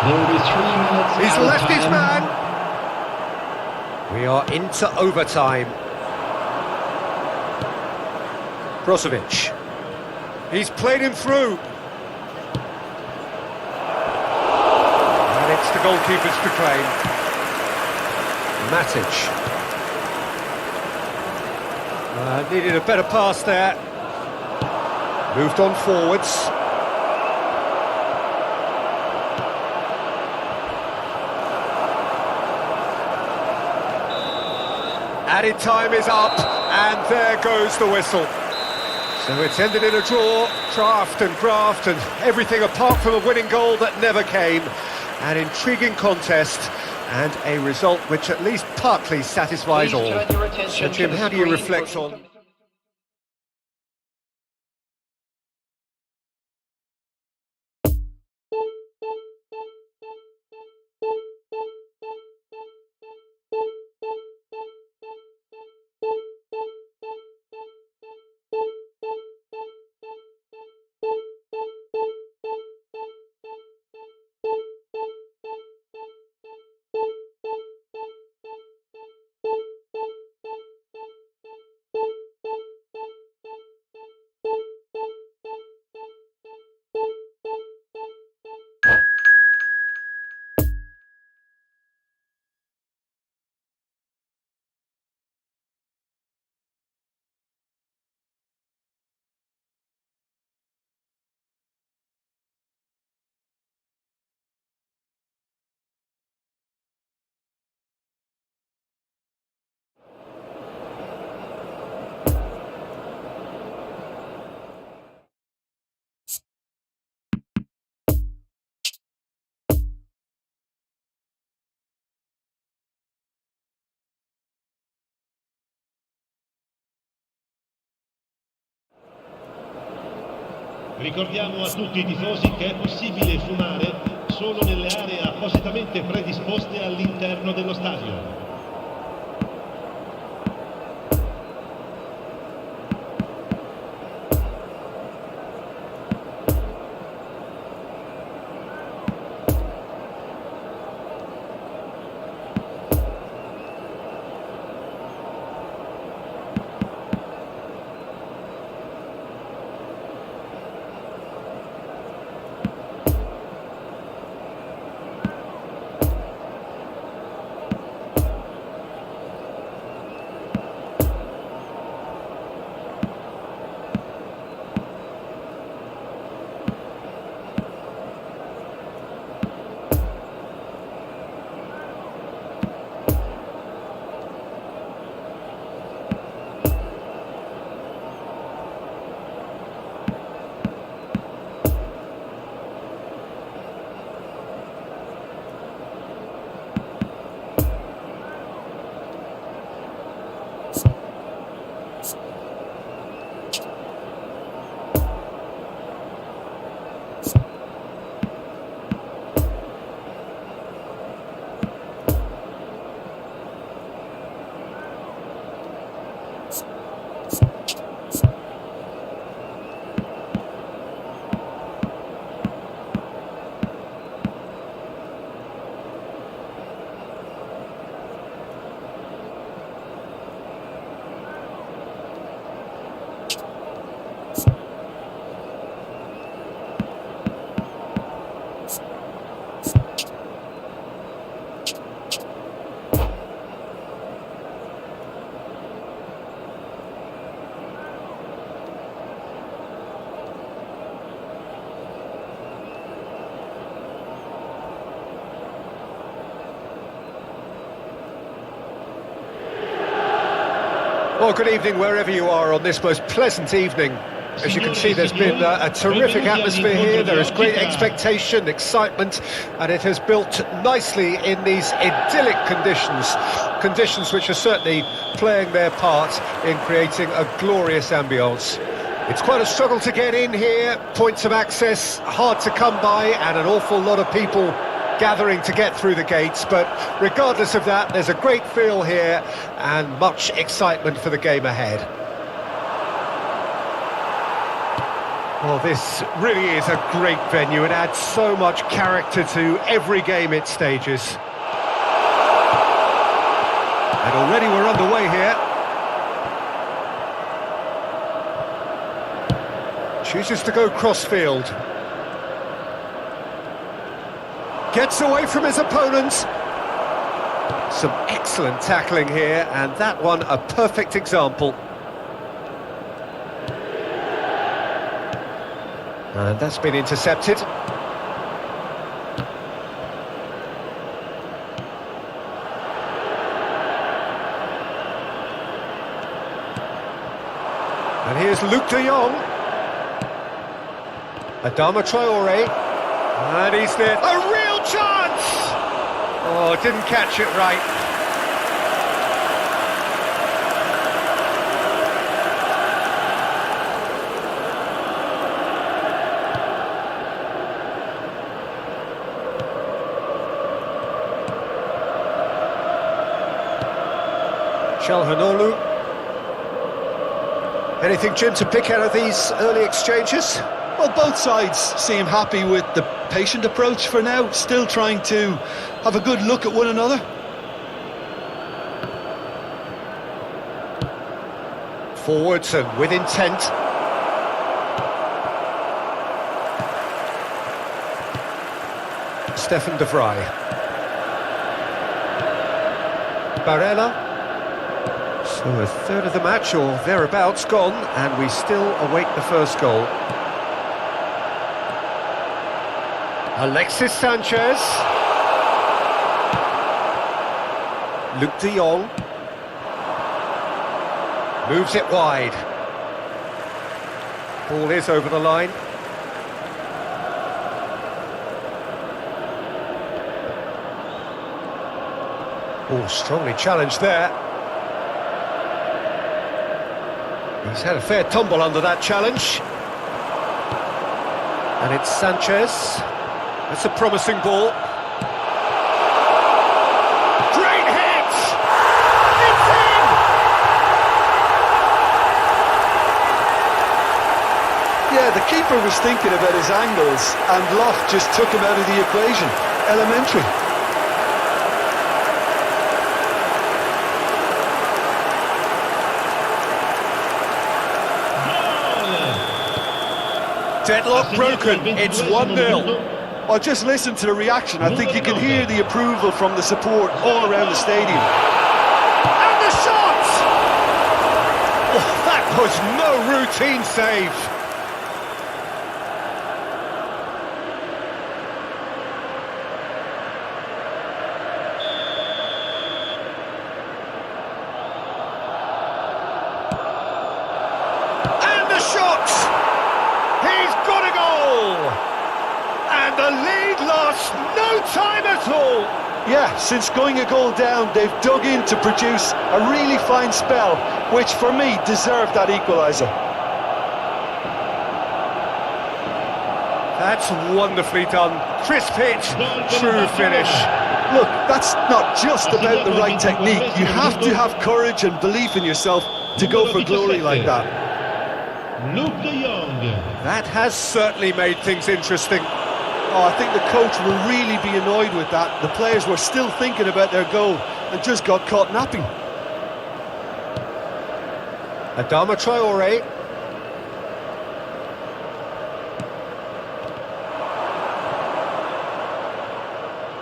There will be 3 minutes. He's left his man. We are into overtime. Brozovic. He's played him through. And it's the goalkeepers to claim. Matic. Needed a better pass there. Moved on forwards. Added time is up, and there goes the whistle. So it's ended in a draw, draft and graft, and everything apart from a winning goal that never came. An intriguing contest, and a result which at least partly satisfies all. So Jim, how do you reflect on... Ricordiamo a tutti i tifosi che è possibile fumare solo nelle aree appositamente predisposte all'interno dello stadio. Well, good evening wherever you are on this most pleasant evening. As you can see, there's been a terrific atmosphere here. There is great expectation, excitement, and it has built nicely in these idyllic conditions. Conditions which are certainly playing their part in creating a glorious ambience. It's quite a struggle to get in here, points of access hard to come by, and an awful lot of people gathering to get through the gates, but regardless of that, there's a great feel here and much excitement for the game ahead. Well, this really is a great venue. It adds so much character to every game it stages. And already we're underway here. Chooses to go crossfield. Gets away from his opponents. Some excellent tackling here, and that one a perfect example. And that's been intercepted. And here's Luke de Jong. Adama Traore. And he's there. A real chance! Oh, didn't catch it right. Çalhanoğlu. Anything, Jim, to pick out of these early exchanges? Well, both sides seem happy with the patient approach for now, still trying to have a good look at one another. Forwards and with intent. Stefan de Vrij. Barella. So a third of the match, or thereabouts, gone, and we still await the first goal. Alexis Sanchez. Luke de Jong. Moves it wide. Ball is over the line. Oh, strongly challenged there. He's had a fair tumble under that challenge. And it's Sanchez. That's a promising ball. Great hit! It's in! Yeah, the keeper was thinking about his angles, and Loft just took him out of the equation. Elementary. Deadlock broken, it's 1-0. Well, just listen to the reaction. I think you can hear the approval from the support all around the stadium. And the shot! Oh, that was no routine save. And the shot! He's got a goal! And the lead lasts no time at all! Yeah, since going a goal down, they've dug in to produce a really fine spell, which for me deserved that equaliser. That's wonderfully done. Crisp hit, true finish. Look, that's not just about the right technique. You have to have courage and belief in yourself to go for glory like that. Luke de Jong. That has certainly made things interesting. Oh, I think the coach will really be annoyed with that. The players were still thinking about their goal and just got caught napping. Adama Traore.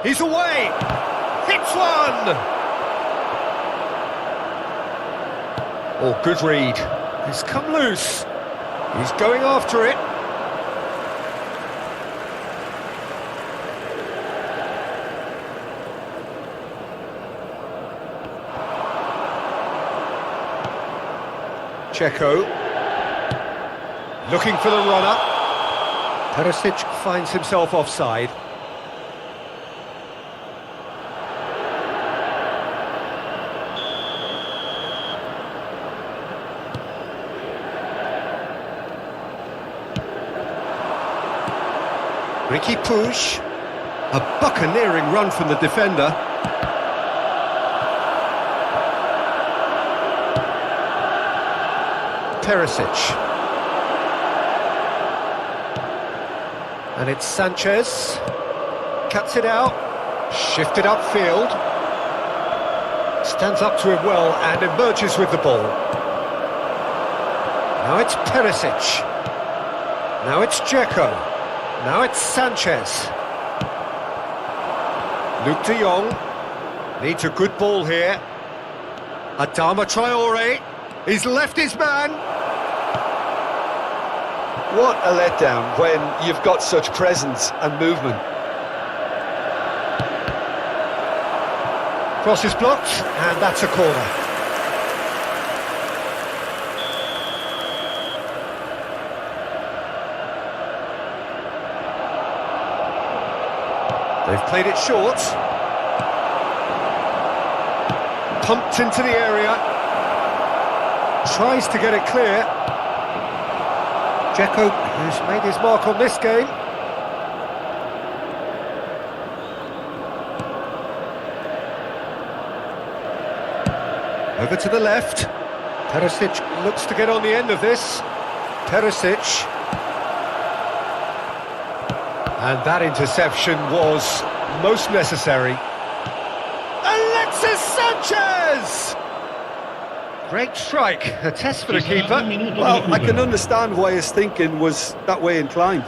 He's away! Hits one! Oh, good read. He's come loose. He's going after it. Checo. Looking for the runner. Perisic finds himself offside. Ricky Puig, a buccaneering run from the defender. Perisic. And it's Sanchez. Cuts it out. Shifted upfield. Stands up to him well and emerges with the ball. Now it's Perisic. Now it's Dzeko. Now it's Sanchez. Luke de Jong needs a good ball here. Adama Traore, he's left his man. What a letdown when you've got such presence and movement. Cross is blocked, and that's a corner. They've played it short. Pumped into the area. Tries to get it clear. Dzeko, who's made his mark on this game. Over to the left. Perisic looks to get on the end of this. Perisic. And that interception was most necessary. Alexis Sanchez! Great strike, a test for the keeper. Well, I can understand why his thinking was that way inclined.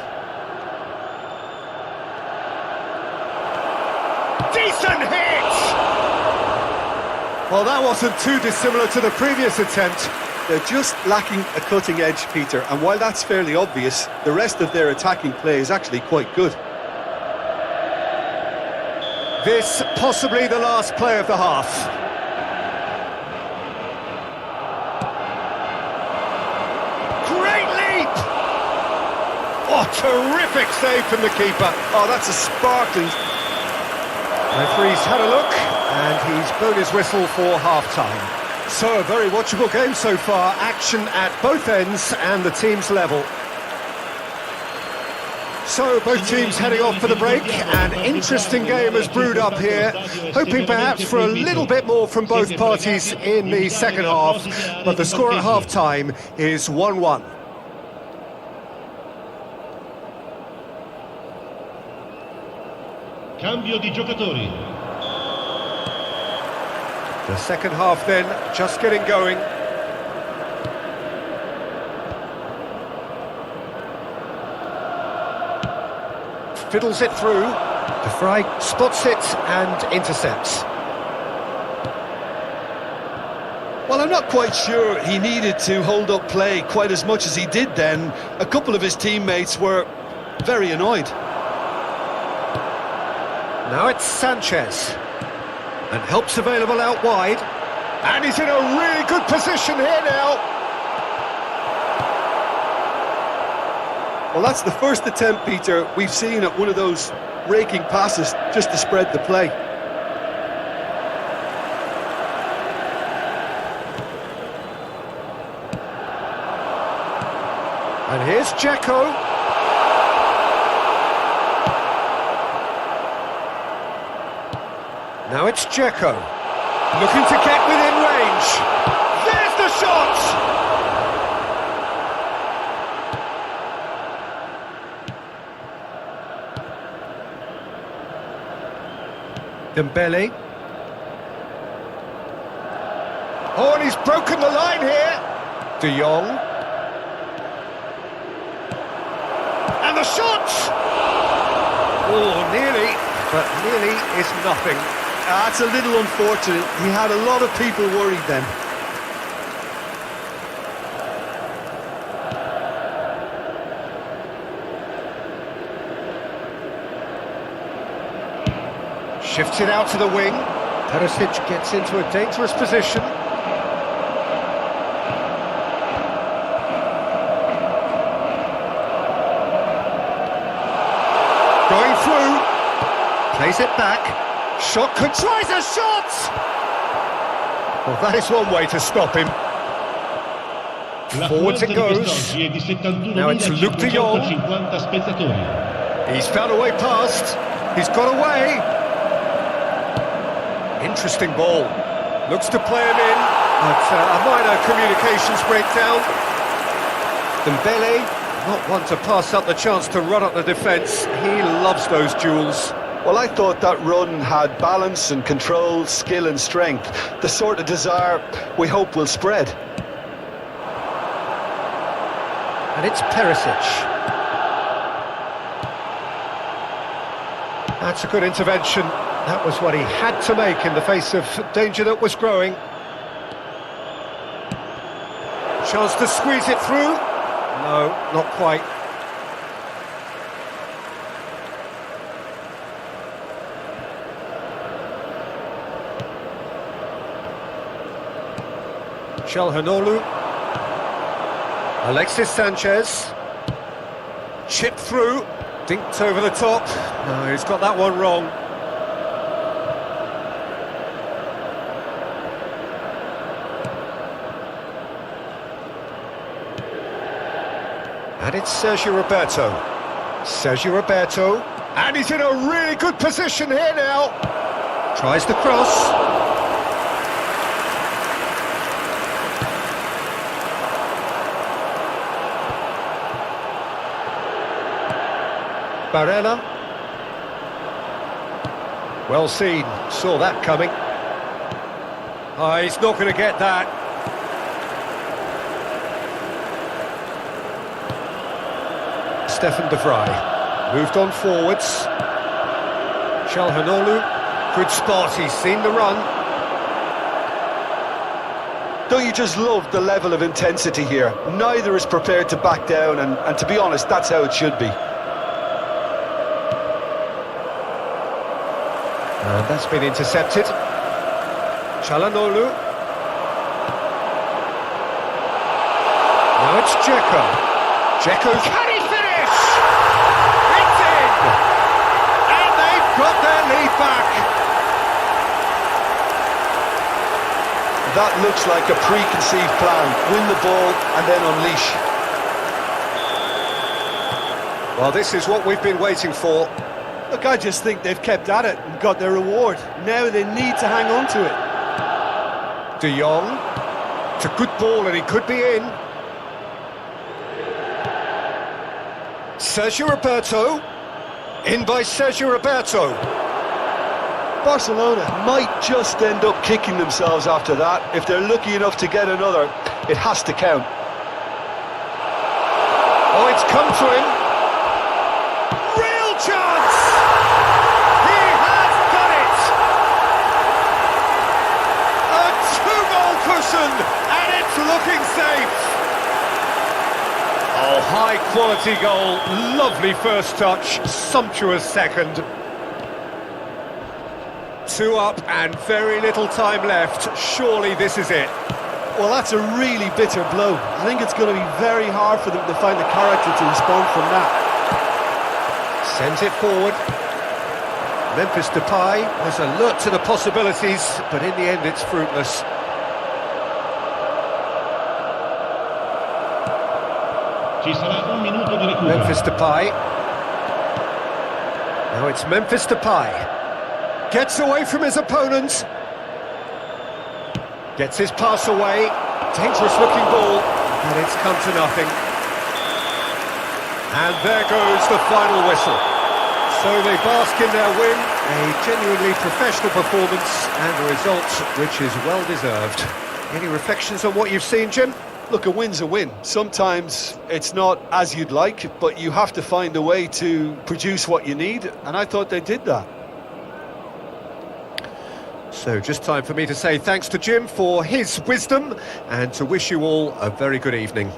Decent hit! Well, that wasn't too dissimilar to the previous attempt. They're just lacking a cutting edge, Peter, and while that's fairly obvious, the rest of their attacking play is actually quite good. This possibly the last play of the half. Great leap! Oh, terrific save from the keeper. Oh, that's a sparkling... Referee's had a look, and he's blown his whistle for half-time. So, a very watchable game so far. Action at both ends and the team's level. So, both teams heading off for the break. An interesting game has brewed up here. Hoping perhaps for a little bit more from both parties in the second half. But the score at half-time is 1-1. Cambio di giocatori. The second half then, just getting going. Fiddles it through. De Vrij spots it and intercepts. Well, I'm not quite sure he needed to hold up play quite as much as he did then. A couple of his teammates were very annoyed. Now it's Sanchez. And help's available out wide. And he's in a really good position here now. Well, that's the first attempt, Peter, we've seen at one of those raking passes just to spread the play. And here's Dzeko. Now it's Dzeko. Looking to get within range. There's the shot! Dembele. Oh, and he's broken the line here. De Jong. And the shot! Oh, nearly, but nearly is nothing. That's a little unfortunate. He had a lot of people worried then. Shifts it out to the wing. Perisic gets into a dangerous position. Going through. Plays it back. Shot, tries a shot! Well, that is one way to stop him. Forwards it goes. Now it's Luke de Jong. He's found a way past. He's got away. Interesting ball. Looks to play him in, but a minor communications breakdown. Dembele, not one to pass up the chance to run up the defence. He loves those duels. Well, I thought that run had balance and control, skill and strength. The sort of desire we hope will spread. And it's Perisic. That's a good intervention. That was what he had to make in the face of danger that was growing. Chance to squeeze it through. No, not quite. Çalhanoğlu. Alexis Sanchez. Chipped through. Dinked over the top. No, he's got that one wrong. And it's Sergio Roberto. Sergio Roberto. And he's in a really good position here now. Tries the cross. Barella. Well seen. Saw that coming. Oh, he's not going to get that. Stefan de Vrij moved on forwards. Çalhanoğlu, good spot, he's seen the run. Don't you just love the level of intensity here? Neither is prepared to back down, and to be honest, that's how it should be. And that's been intercepted. Çalhanoğlu. Now it's Dzeko. Dzeko, can he finish? It's in! And they've got their lead back. That looks like a preconceived plan. Win the ball and then unleash. Well, this is what we've been waiting for. Look, I just think they've kept at it and got their reward. Now they need to hang on to it. De Jong. It's a good ball and he could be in. Sergio Roberto. In by Sergio Roberto. Barcelona might just end up kicking themselves after that. If they're lucky enough to get another, it has to count. Oh, it's come to him. Real chance! He has done it! A two-goal cushion, and it's looking safe. Oh, high-quality goal, lovely first touch, sumptuous second. 2 up and very little time left. Surely this is it. Well, that's a really bitter blow. I think it's going to be very hard for them to find the character to respond from that. Sends it forward. Memphis Depay was alert to the possibilities, but in the end it's fruitless. Ci sarà un minuto di recupero. Memphis Depay. Now it's Memphis Depay. Gets away from his opponent. Gets his pass away. Dangerous looking ball, but it's come to nothing. And there goes the final whistle. So they bask in their win, a genuinely professional performance and a result which is well deserved. Any reflections on what you've seen, Jim? Look, a win's a win. Sometimes it's not as you'd like, but you have to find a way to produce what you need, and I thought they did that. So just time for me to say thanks to Jim for his wisdom and to wish you all a very good evening.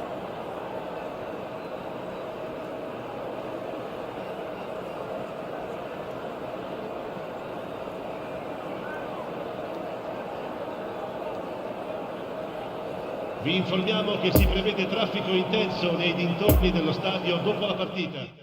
Vi informiamo che si prevede traffico intenso nei dintorni dello stadio dopo la partita.